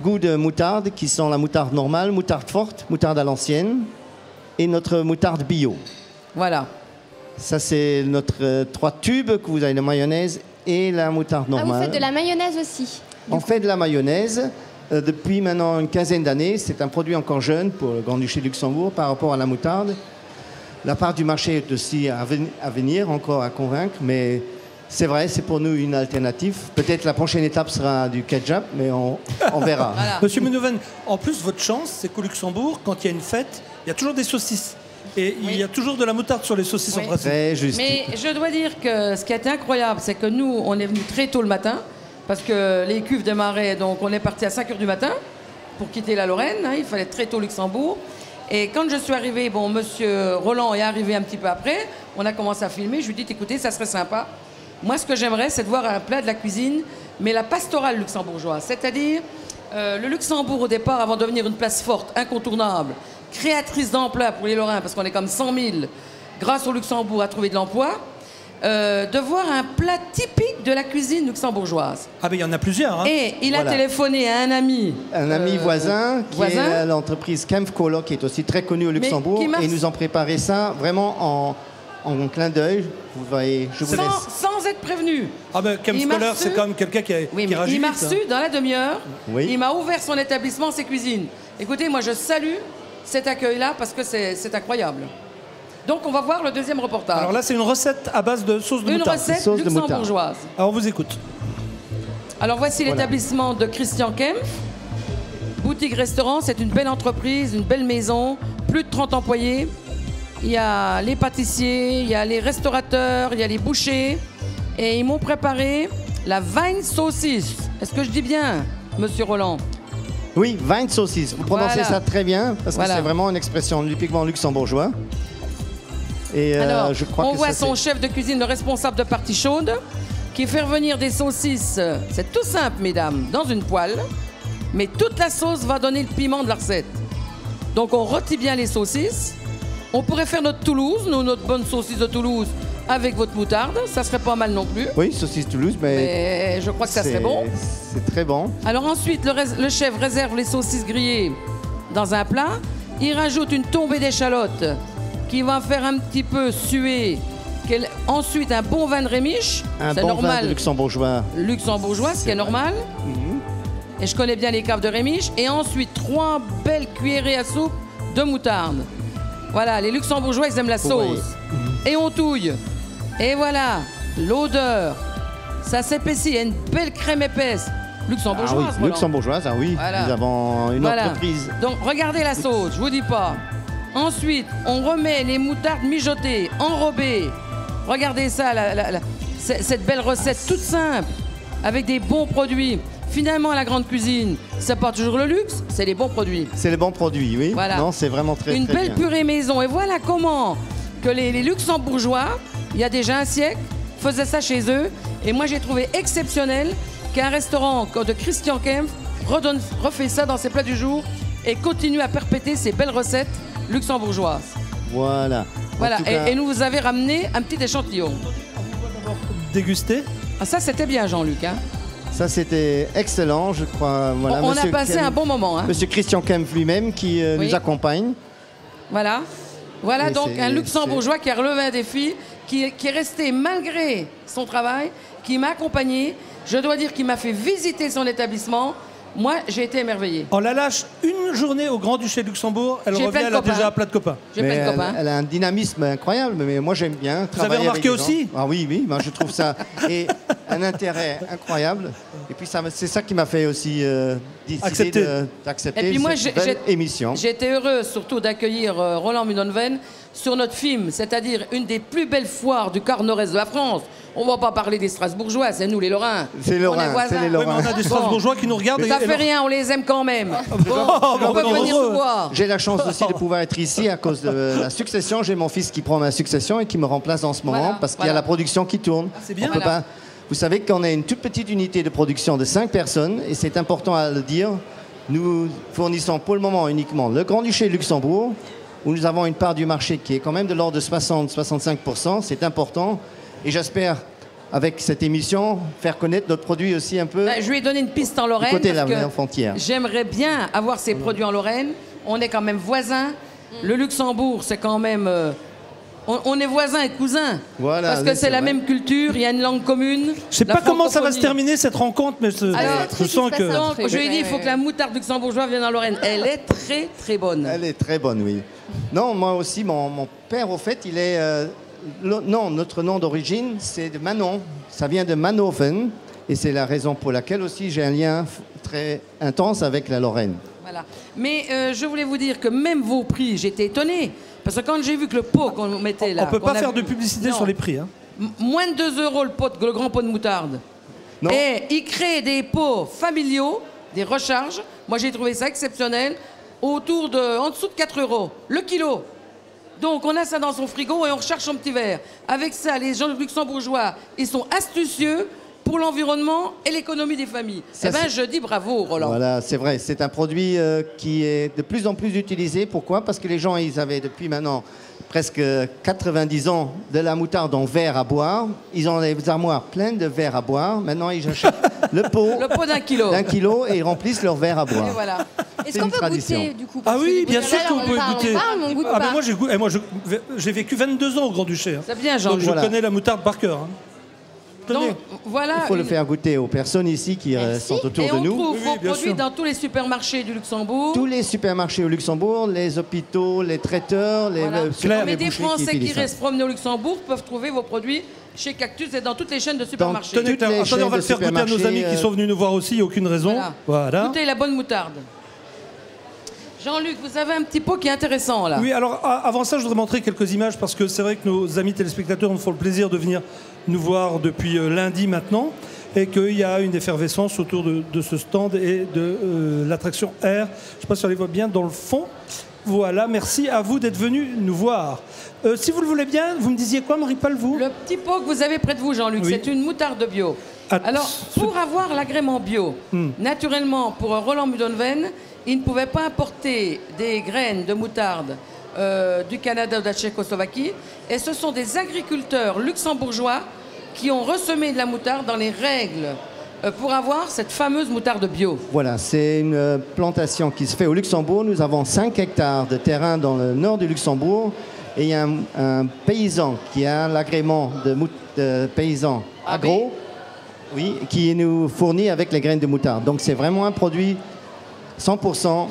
goûts de moutarde qui sont la moutarde normale, moutarde forte, moutarde à l'ancienne et notre moutarde bio. Voilà. Ça, c'est notre 3 tubes que vous avez, la mayonnaise et la moutarde normale. Ah, vous faites de la mayonnaise aussi? On fait de la mayonnaise. Depuis maintenant une quinzaine d'années, c'est un produit encore jeune pour le Grand-Duché de Luxembourg par rapport à la moutarde. La part du marché est aussi à venir, encore à convaincre, mais c'est vrai, c'est pour nous une alternative. Peut-être la prochaine étape sera du ketchup, mais on verra. Voilà. Monsieur Menouven, en plus, votre chance, c'est qu'au Luxembourg, quand il y a une fête, il y a toujours des saucisses. Et il y a toujours de la moutarde sur les saucisses en principe. Très juste. Mais je dois dire que ce qui est incroyable, c'est que nous, on est venus très tôt le matin. Parce que les cuves démarraient, donc on est parti à 5 h du matin pour quitter la Lorraine. Hein, il fallait être très tôt au Luxembourg. Et quand je suis arrivé, monsieur Roland est arrivé un petit peu après. On a commencé à filmer. Je lui ai dit, écoutez, ça serait sympa. Moi, ce que j'aimerais, c'est de voir un plat de la cuisine, mais la pastorale luxembourgeoise. C'est-à-dire, le Luxembourg, au départ, avant de devenir une place forte, incontournable, créatrice d'emploi pour les Lorrains, parce qu'on est comme 100 000, grâce au Luxembourg, à trouver de l'emploi. De voir un plat typique de la cuisine luxembourgeoise. Ah ben il y en a plusieurs. Hein. Et il a téléphoné à un ami. Un ami voisin qui est l'entreprise Kempfkoller, qui est aussi très connue au Luxembourg. Et nous ont préparé ça vraiment en clin d'œil. Vous voyez, je vous laisse. Sans être prévenu. Ah ben Kempfkoller, c'est quand même quelqu'un qui réagit. Il m'a reçu dans la demi-heure. Oui. Il m'a ouvert son établissement, ses cuisines. Écoutez, moi je salue cet accueil-là parce que c'est incroyable. Donc on va voir le deuxième reportage. Alors là, c'est une recette à base de sauce de moutarde. Une recette luxembourgeoise. Alors on vous écoute. Alors voici l'établissement de Christian Kempf. Boutique-restaurant, c'est une belle entreprise, une belle maison, plus de 30 employés. Il y a les pâtissiers, il y a les restaurateurs, il y a les bouchers. Et ils m'ont préparé la Weinsaucisse. Est-ce que je dis bien, monsieur Roland? Oui, Weinsaucisse. Vous prononcez Voilà. ça très bien, parce que Voilà. c'est vraiment une expression typiquement luxembourgeois. Et Alors, je crois on que voit ça, son c'est- chef de cuisine, le responsable de partie chaude, qui fait revenir des saucisses. C'est tout simple, mesdames, dans une poêle. Mais toute la sauce va donner le piment de la recette. Donc on rôtit bien les saucisses. On pourrait faire notre Toulouse, notre bonne saucisse de Toulouse, avec votre moutarde. Ça serait pas mal non plus. Oui, saucisse Toulouse, Mais je crois que ça serait bon. C'est très bon. Alors ensuite, le chef réserve les saucisses grillées dans un plat. Il rajoute une tombée d'échalotes qui va faire un petit peu suer. Ensuite, un bon vin de rémiche. Un C'est bon normal. vin de luxembourgeois. Luxembourgeois, ce qui est normal. Et je connais bien les caves de rémiche. Et ensuite, 3 belles cuillerées à soupe de moutarde. Voilà, les Luxembourgeois, ils aiment la sauce. Et on touille. Et voilà, l'odeur. Ça s'épaissit. Il y a une belle crème épaisse. Luxembourgeoise, Ah oui, voilà. luxembourgeoise, ah oui. Voilà. Nous avons une Voilà. entreprise. Donc, regardez la sauce, je vous dis pas. Ensuite, on remet les moutardes mijotées, enrobées. Regardez ça, cette belle recette toute simple, avec des bons produits. Finalement, à la grande cuisine, ça part toujours le luxe, c'est les bons produits. C'est les bons produits, oui. Voilà. Non, c'est vraiment très, Une très belle bien. purée maison. Et voilà comment que les Luxembourgeois, il y a déjà un siècle, faisaient ça chez eux. Et moi, j'ai trouvé exceptionnel qu'un restaurant de Christian Kempf refait ça dans ses plats du jour et continue à perpétuer ces belles recettes luxembourgeoises. Voilà. En Voilà, tout cas, et nous vous avez ramené un petit échantillon. Dégusté. Ah, ça, c'était bien, Jean-Luc. Hein? ça, c'était excellent, je crois. Voilà, On a Monsieur passé un bon moment. Hein? Monsieur Christian Kempf lui-même qui Oui. nous accompagne. Voilà. Voilà Et donc c'est- un Luxembourgeois qui a relevé un défi, qui est resté malgré son travail, qui m'a accompagné. Je dois dire qu'il m'a fait visiter son établissement. Moi, j'ai été émerveillée. On la lâche une journée au Grand-Duché de Luxembourg, elle J'ai revient, plein de elle a copains. déjà plein de copains. J'ai Mais plein de elle, copains. elle a un dynamisme incroyable, mais moi j'aime bien Vous travailler avez remarqué avec les gens. aussi Ah oui, moi je trouve ça et un intérêt incroyable. Et puis c'est ça qui m'a fait aussi décider d'accepter Et puis moi, cette belle émission. j'ai été heureuse surtout d'accueillir Roland Munonven sur notre film, c'est-à-dire une des plus belles foires du quart nord-est de la France. On ne va pas parler des Strasbourgeois, c'est nous les Lorrains. C'est les On est Lorrains, voisins. c'est les Lorrains. Oui, mais on a des Strasbourgeois qui nous regardent. Ça et- fait rien, on les aime quand même. Bon, on peut venir nous voir. J'ai la chance aussi de pouvoir être ici à cause de la succession. J'ai mon fils qui prend ma succession et qui me remplace en ce moment Voilà, parce qu'il y a voilà. la production qui tourne. c'est bien. On peut Voilà. pas- Vous savez qu'on est une toute petite unité de production de 5 personnes et c'est important à le dire. Nous fournissons pour le moment uniquement le Grand-Duché de Luxembourg où nous avons une part du marché qui est quand même de l'ordre de 60-65%. C'est important et j'espère avec cette émission faire connaître notre produit aussi un peu. Ben, je lui ai donné une piste en Lorraine. Du côté de parce la que frontière. J'aimerais bien avoir ces produits en Lorraine. On est quand même voisins. Le Luxembourg, c'est quand même... on est voisins et cousins. Voilà, parce que oui, c'est la vrai. même culture, il y a une langue commune. Je sais la pas comment ça va se francophonie. terminer cette rencontre, mais je sens que. Donc, je lui ai dit, il faut que la moutarde luxembourgeoise vienne en Lorraine. Elle est très, très bonne. Elle est très bonne, oui. Non, moi aussi, mon père, au fait, il est... non, notre nom d'origine, c'est de Manon. Ça vient de Manoven. Et c'est la raison pour laquelle aussi j'ai un lien très intense avec la Lorraine. Voilà. Mais je voulais vous dire que même vos prix, j'étais étonnée. Parce que quand j'ai vu que le pot qu'on mettait là... On peut qu'on pas a faire vu- de publicité Non. sur les prix. Hein. Moins de 2 euros le grand pot de moutarde. Non. Et il crée des pots familiaux, des recharges. Moi, j'ai trouvé ça exceptionnel. En dessous de 4 euros le kilo. Donc, on a ça dans son frigo et on recharge son petit verre. Avec ça, les gens luxembourgeois, ils sont astucieux pour l'environnement et l'économie des familles. Ça, eh bien, c'est- je dis bravo, Roland. Voilà, c'est vrai. C'est un produit qui est de plus en plus utilisé. Pourquoi? Parce que les gens, ils avaient depuis maintenant presque 90 ans de la moutarde en verre à boire. Ils ont des armoires pleines de verres à boire. Maintenant, ils achètent le pot d'un kilo. Et ils remplissent leur verre à boire. Et voilà. C'est Est-ce qu'on une peut tradition. goûter du coup Ah parce que oui, les bien goûts- sûr Là, que vous on pouvez parle, goûter. On parle, mais on goûte Ah pas. ben moi j'ai vécu 22 ans au Grand-Duché. Hein. C'est bien, Donc Jean-Luc. je Voilà. connais la moutarde par cœur. Hein. Tenez. Donc, voilà. Il faut le une- faire goûter aux personnes ici qui sont autour Et de on nous. trouve Oui, vos bien produits sûr. dans tous les supermarchés du Luxembourg. Tous les supermarchés au Luxembourg, les hôpitaux, les traiteurs, les, Voilà. surtout Mais les des boucheries Français qui utilisent ça. restent promener au Luxembourg peuvent trouver vos produits chez Cactus et dans toutes les chaînes de supermarchés. Tenez, toutes les attendez, on va chaînes le de faire goûter à nos supermarchés, amis qui sont venus nous voir aussi, il n'y a aucune raison. Voilà. Goûtez la bonne moutarde. Jean-Luc, vous avez un petit pot qui est intéressant là. Oui, alors avant ça, je voudrais montrer quelques images parce que c'est vrai que nos amis téléspectateurs nous font le plaisir de venir nous voir depuis lundi maintenant. et qu'il y a une effervescence autour de ce stand et de l'attraction R. Je ne sais pas si on les voit bien dans le fond. Voilà, merci à vous d'être venus nous voir. Si vous le voulez bien, vous me disiez quoi, Marie-Paul, vous? Le petit pot que vous avez près de vous, Jean-Luc, Oui. c'est une moutarde bio. Alors, pour avoir l'agrément bio, naturellement, pour Roland Mudonven, il ne pouvait pas importer des graines de moutarde du Canada ou de la Tchécoslovaquie. Et ce sont des agriculteurs luxembourgeois qui ont ressemé de la moutarde dans les règles pour avoir cette fameuse moutarde bio. Voilà, c'est une plantation qui se fait au Luxembourg. Nous avons 5 hectares de terrain dans le nord du Luxembourg. Et il y a un paysan qui a l'agrément de paysan agro, oui, qui nous fournit avec les graines de moutarde. Donc c'est vraiment un produit 100%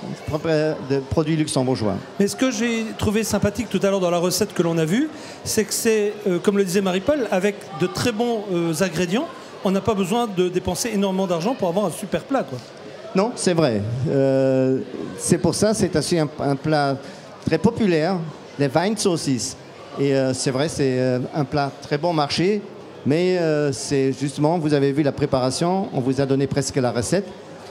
de produits luxembourgeois. Mais ce que j'ai trouvé sympathique tout à l'heure dans la recette que l'on a vue, c'est que c'est, comme le disait Marie-Paul, avec de très bons ingrédients, on n'a pas besoin de dépenser énormément d'argent pour avoir un super plat, quoi. Non, c'est vrai. C'est pour ça, c'est aussi un plat très populaire, les Weinsaucis. Et c'est vrai, c'est un plat très bon marché, mais c'est justement, vous avez vu la préparation, on vous a donné presque la recette.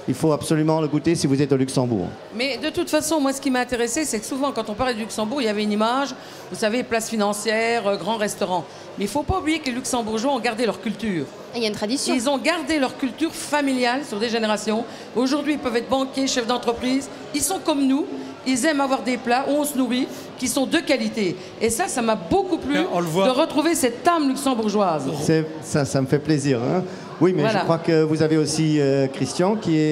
Il faut absolument le goûter si vous êtes au Luxembourg. Mais de toute façon, moi, ce qui m'a intéressé, c'est que souvent, quand on parlait du Luxembourg, il y avait une image, vous savez, place financière, grand restaurant. Mais il ne faut pas oublier que les Luxembourgeois ont gardé leur culture. Il y a une tradition. Ils ont gardé leur culture familiale sur des générations. Aujourd'hui, ils peuvent être banquiers, chefs d'entreprise. Ils sont comme nous. Ils aiment avoir des plats où on se nourrit, qui sont de qualité. Et ça m'a beaucoup plu de retrouver cette âme luxembourgeoise. Ça me fait plaisir. Hein. Oui, mais Voilà. je crois que vous avez aussi Christian qui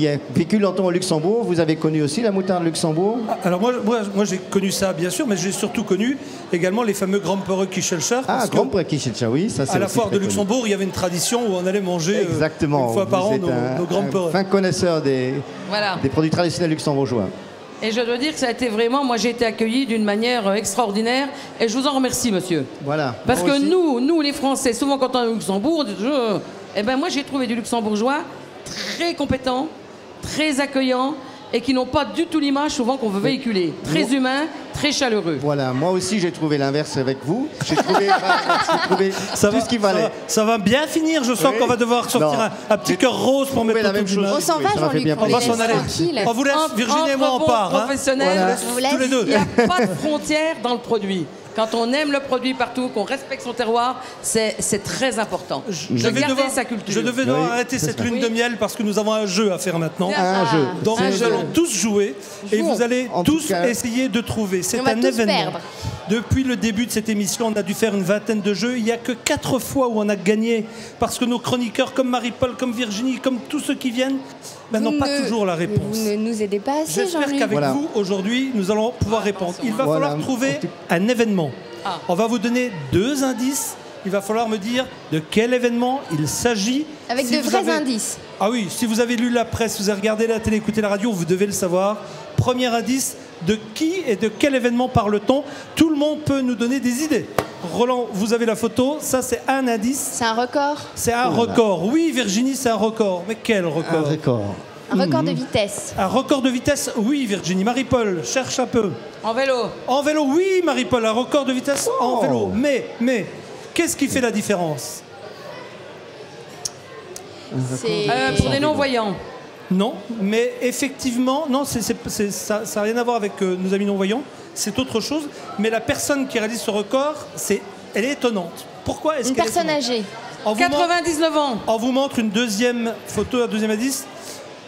a vécu longtemps au Luxembourg. Vous avez connu aussi la moutarde Luxembourg? Alors moi j'ai connu ça, bien sûr, mais j'ai surtout connu également les fameux Grompereux Kichelcher. Ah, Grompereux Kichelcher, oui. Ça, c'est à la aussi foire de très connu. Luxembourg, il y avait une tradition où on allait manger Exactement. une fois par Vous an êtes nos Grompereux. un fin connaisseur des produits traditionnels luxembourgeois. Et je dois dire que ça a été vraiment, moi j'ai été accueilli d'une manière extraordinaire et je vous en remercie, monsieur. Voilà. Parce Moi que aussi. nous les Français, souvent quand on est au Luxembourg, on dit toujours, eh ben moi j'ai trouvé des luxembourgeois très compétents, très accueillants et qui n'ont pas du tout l'image souvent qu'on veut véhiculer. Très humains, très chaleureux. Voilà, moi aussi j'ai trouvé l'inverse avec vous. J'ai trouvé tout ce qu'il fallait. Ça va bien finir, je sens Oui. qu'on va devoir sortir Non. un petit cœur rose pour mettre la le même truc chose. là. On s'en va, ça m'a fait Jean-Luc. bien On va plaisir. s'en aller. Tranquille. On vous laisse, Virginie et moi on Entre part. bons hein. professionnels, Voilà. On vous laisse. Tous les deux. il n'y a pas de frontière dans le produit. Quand on aime le produit partout, qu'on respecte son terroir, c'est très important. Je de vais garder devoir- sa culture. Je devais devoir Oui, arrêter c'est cette ça. lune de miel parce que nous avons un jeu à faire maintenant. Un jeu. Donc Un nous jeu. allons tous jouer et Jouons. vous allez En tout tous cas- essayer de trouver. C'est On va un tous événement. perdre. Depuis le début de cette émission, on a dû faire une vingtaine de jeux. Il n'y a que 4 fois où on a gagné parce que nos chroniqueurs comme Marie-Paul, comme Virginie, comme tous ceux qui viennent, n'ont pas toujours la réponse. Vous ne nous aidez pas assez, J'espère Jean-Luc. qu'avec Voilà. vous, aujourd'hui, nous allons pouvoir répondre. Il va Voilà. falloir trouver un événement. On va vous donner 2 indices. Il va falloir me dire de quel événement il s'agit. Avec Si de vous vrais avez- indices. Ah oui, si vous avez lu la presse, vous avez regardé la télé, écouté la radio, vous devez le savoir. Premier indice, de qui et de quel événement parle-t-on? Tout le monde peut nous donner des idées. Roland, vous avez la photo. Ça, c'est un indice. C'est un record. C'est un record. Oui, Virginie, c'est un record. Mais quel record? Un record. Un record de vitesse. Un record de vitesse, oui, Virginie. Marie-Paul, cherche un peu. En vélo. En vélo, oui, Marie-Paul, un record de vitesse en vélo. Mais, qu'est-ce qui fait la différence? C'est Pour des non-voyants. Non, mais effectivement, non, ça n'a rien à voir avec nos amis non-voyants, c'est autre chose. Mais la personne qui réalise ce record, elle est étonnante. Pourquoi est-ce une qu'elle personne est âgée. étonnante? 99 ans. On vous montre une deuxième photo, un deuxième indice.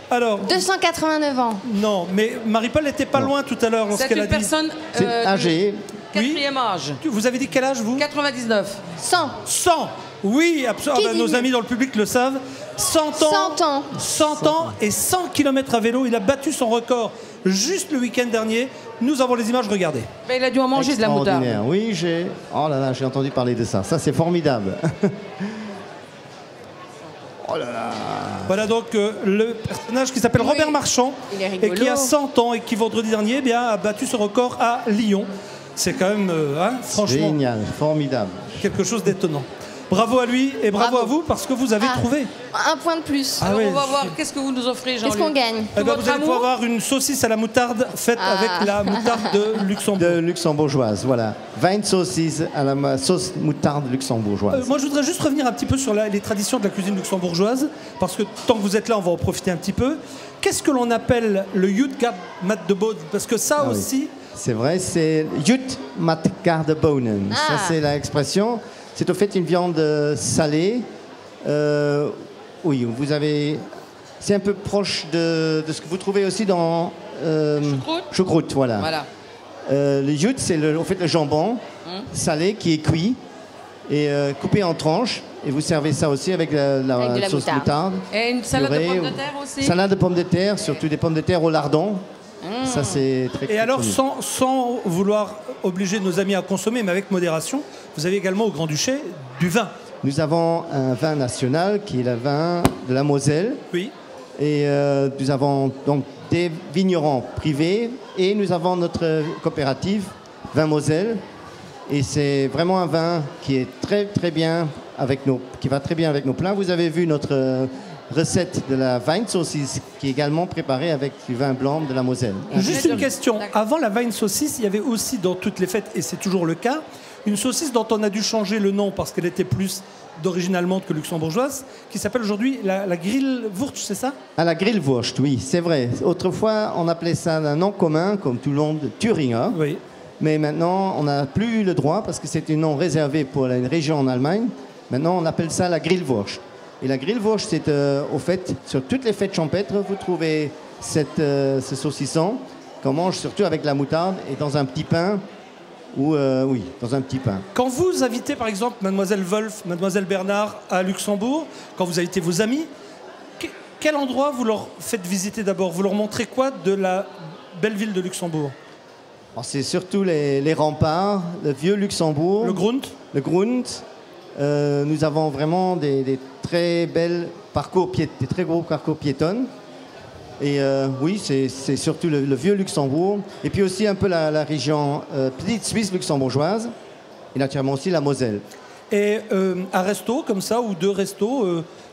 Alors, 289 ans. non, mais Marie-Paul n'était pas loin tout à l'heure C'est lorsqu'elle a une dit. personne C'est âgé. quatrième âge. Vous avez dit quel âge, vous? 99. 100. 100. Oui, absolument. Qui Ah ben, dit nos mieux? amis dans le public le savent. 100 ans. 100 ans. 100 ans et 100 km à vélo. Il a battu son record juste le week-end dernier. Nous avons les images, regardez. Mais il a dû en manger de la moutarde. Extraordinaire. Oui, oh là là, j'ai entendu parler de ça. Ça, c'est formidable. Oh là là. Voilà donc le personnage qui s'appelle Oui. Robert Marchand Il est et rigolo. qui a 100 ans et qui vendredi dernier a battu ce record à Lyon. C'est quand même, franchement, Génial, formidable. quelque chose d'étonnant. Bravo à lui et bravo à vous parce que vous avez trouvé. Un point de plus. Ah Alors ouais, on va voir qu'est-ce que vous nous offrez, Jean-Luc. Qu'est-ce qu'on gagne? Eh ben, vous allez pouvoir avoir une saucisse à la moutarde faite avec la moutarde de Luxembourg. De luxembourgeoise, voilà. 20 saucisses à la sauce moutarde luxembourgeoise. Moi, je voudrais juste revenir un petit peu sur les traditions de la cuisine luxembourgeoise, parce que tant que vous êtes là, on va en profiter un petit peu. Qu'est-ce que l'on appelle le Jutgard mat de Bod? Parce que ça aussi... C'est vrai, c'est Jut mat Gardebonen. Ça, c'est l'expression. C'est au fait une viande salée. Oui, vous avez... C'est un peu proche de ce que vous trouvez aussi dans... choucroute, voilà. Le jute, c'est au fait le jambon salé qui est cuit et coupé en tranches. Et vous servez ça aussi avec la sauce moutarde. Et une salade de pommes de terre aussi. Salade de pommes de terre, surtout des pommes de terre au lardon. Ça, c'est très Et alors, connu. sans vouloir obliger nos amis à consommer, mais avec modération, vous avez également au Grand-Duché du vin. Nous avons un vin national qui est le vin de la Moselle. Oui. Et nous avons donc des vignerons privés et nous avons notre coopérative Vin Moselle. Et c'est vraiment un vin qui est très bien qui va très bien avec nos plats. Vous avez vu notre recette de la Weinsaucisse qui est également préparée avec du vin blanc de la Moselle. Juste une question. Avant la Weinsaucisse, il y avait aussi dans toutes les fêtes, et c'est toujours le cas, une saucisse dont on a dû changer le nom parce qu'elle était plus d'origine allemande que luxembourgeoise, qui s'appelle aujourd'hui la Grillwurst, c'est ça? À la Grillwurst, oui, c'est vrai. Autrefois, on appelait ça un nom commun, comme tout le monde, Thüringer. Oui. Mais maintenant, on n'a plus le droit parce que c'est un nom réservé pour une région en Allemagne. Maintenant, on appelle ça la Grillwurst. Et la Grillwurst, c'est au fait, sur toutes les fêtes champêtres, vous trouvez ce saucisson qu'on mange surtout avec la moutarde et dans un petit pain. Oui, dans un petit pain. Quand vous invitez par exemple Mademoiselle Wolf, Mademoiselle Bernard à Luxembourg, quand vous invitez vos amis, quel endroit vous leur faites visiter d'abord? Vous leur montrez quoi de la belle ville de Luxembourg? C'est surtout les remparts, le vieux Luxembourg. Le Grund. Le Grund. Nous avons vraiment des très belles parcours, des très gros parcours piétonnes. Et oui, c'est surtout le vieux Luxembourg. Et puis aussi un peu la région petite Suisse luxembourgeoise. Et naturellement aussi la Moselle. Et un resto comme ça, ou deux restos,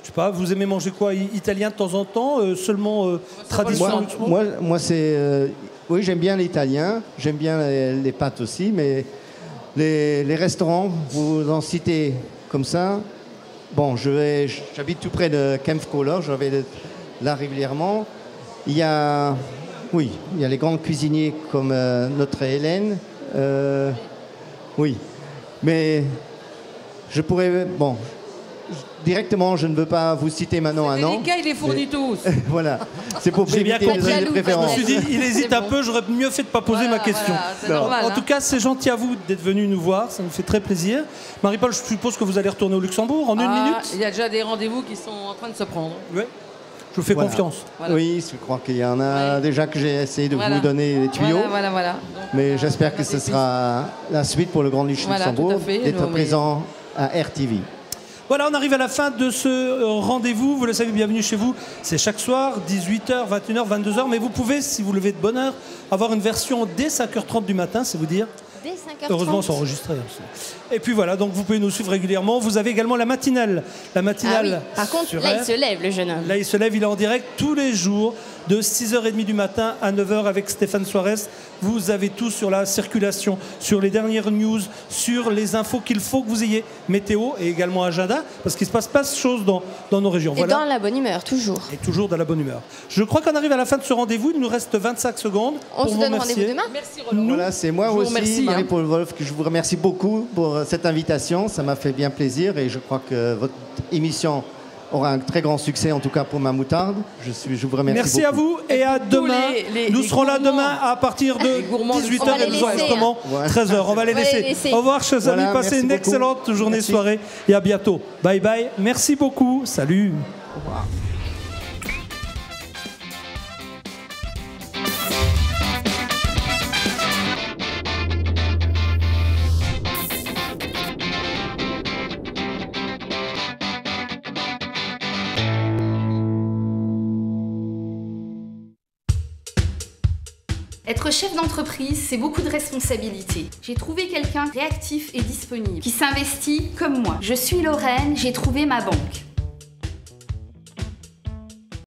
je sais pas, vous aimez manger quoi? Italien de temps en temps? Seulement tradition? Moi c'est... oui, j'aime bien l'italien. J'aime bien les pâtes aussi. Mais les restaurants, vous en citez comme ça. Bon, j'habite tout près de Kempfkoller. Je vais là régulièrement. Il y a les grands cuisiniers comme notre Hélène. Oui, mais je pourrais... Bon, directement, je ne veux pas vous citer maintenant un nom. Il les fournit tous. Voilà, c'est pour J'ai bien éviter compris. les préférences. Je me suis dit, il hésite un peu, j'aurais mieux fait de ne pas poser ma question. Normal, en tout cas, c'est gentil à vous d'être venu nous voir, ça nous fait très plaisir. Marie-Paul, je suppose que vous allez retourner au Luxembourg en une minute? Il y a déjà des rendez-vous qui sont en train de se prendre. Oui. Je vous fais confiance. Voilà. Oui, je crois qu'il y en a déjà que j'ai essayé de vous donner les tuyaux. Voilà. Donc, mais j'espère que ce sera la suite pour le Grand-Duché de Luxembourg d'être présent à RTV. Voilà, on arrive à la fin de ce rendez-vous. Vous le savez, bienvenue chez vous. C'est chaque soir, 18h, 21h, 22h. Mais vous pouvez, si vous levez de bonne heure, avoir une version dès 5h30 du matin, c'est vous dire. Dès 5h30. Heureusement, c'est enregistré. Et puis voilà, donc vous pouvez nous suivre régulièrement. Vous avez également la matinale. La matinale. Par contre, sur là, R. il se lève, le jeune homme. Là, il se lève, il est en direct tous les jours de 6h30 du matin à 9h avec Stéphane Suarez. Vous avez tout sur la circulation, sur les dernières news, sur les infos qu'il faut que vous ayez. Météo et également agenda, parce qu'il se passe pas de choses dans nos régions. Et Voilà. dans la bonne humeur, toujours. Et toujours dans la bonne humeur. Je crois qu'on arrive à la fin de ce rendez-vous. Il nous reste 25 secondes. On pour se vous donne remercier. rendez-vous demain. Merci Roland. Voilà, c'est moi Je vous aussi, remercie, Marie-Paul Wolf, que je vous remercie beaucoup pour cette invitation. Ça m'a fait bien plaisir et je crois que votre émission aura un très grand succès, en tout cas pour ma moutarde. Je vous remercie Merci beaucoup. à vous et à demain. Nous serons là demain à partir de 18h et nous enregistrements 13h. On va les laisser. Au revoir, chers amis. Voilà, Passez merci une beaucoup. excellente journée, Merci. soirée et à bientôt. Bye bye. Merci beaucoup. Salut. Au revoir. Être chef d'entreprise, c'est beaucoup de responsabilités. J'ai trouvé quelqu'un réactif et disponible, qui s'investit comme moi. Je suis Lorraine, j'ai trouvé ma banque.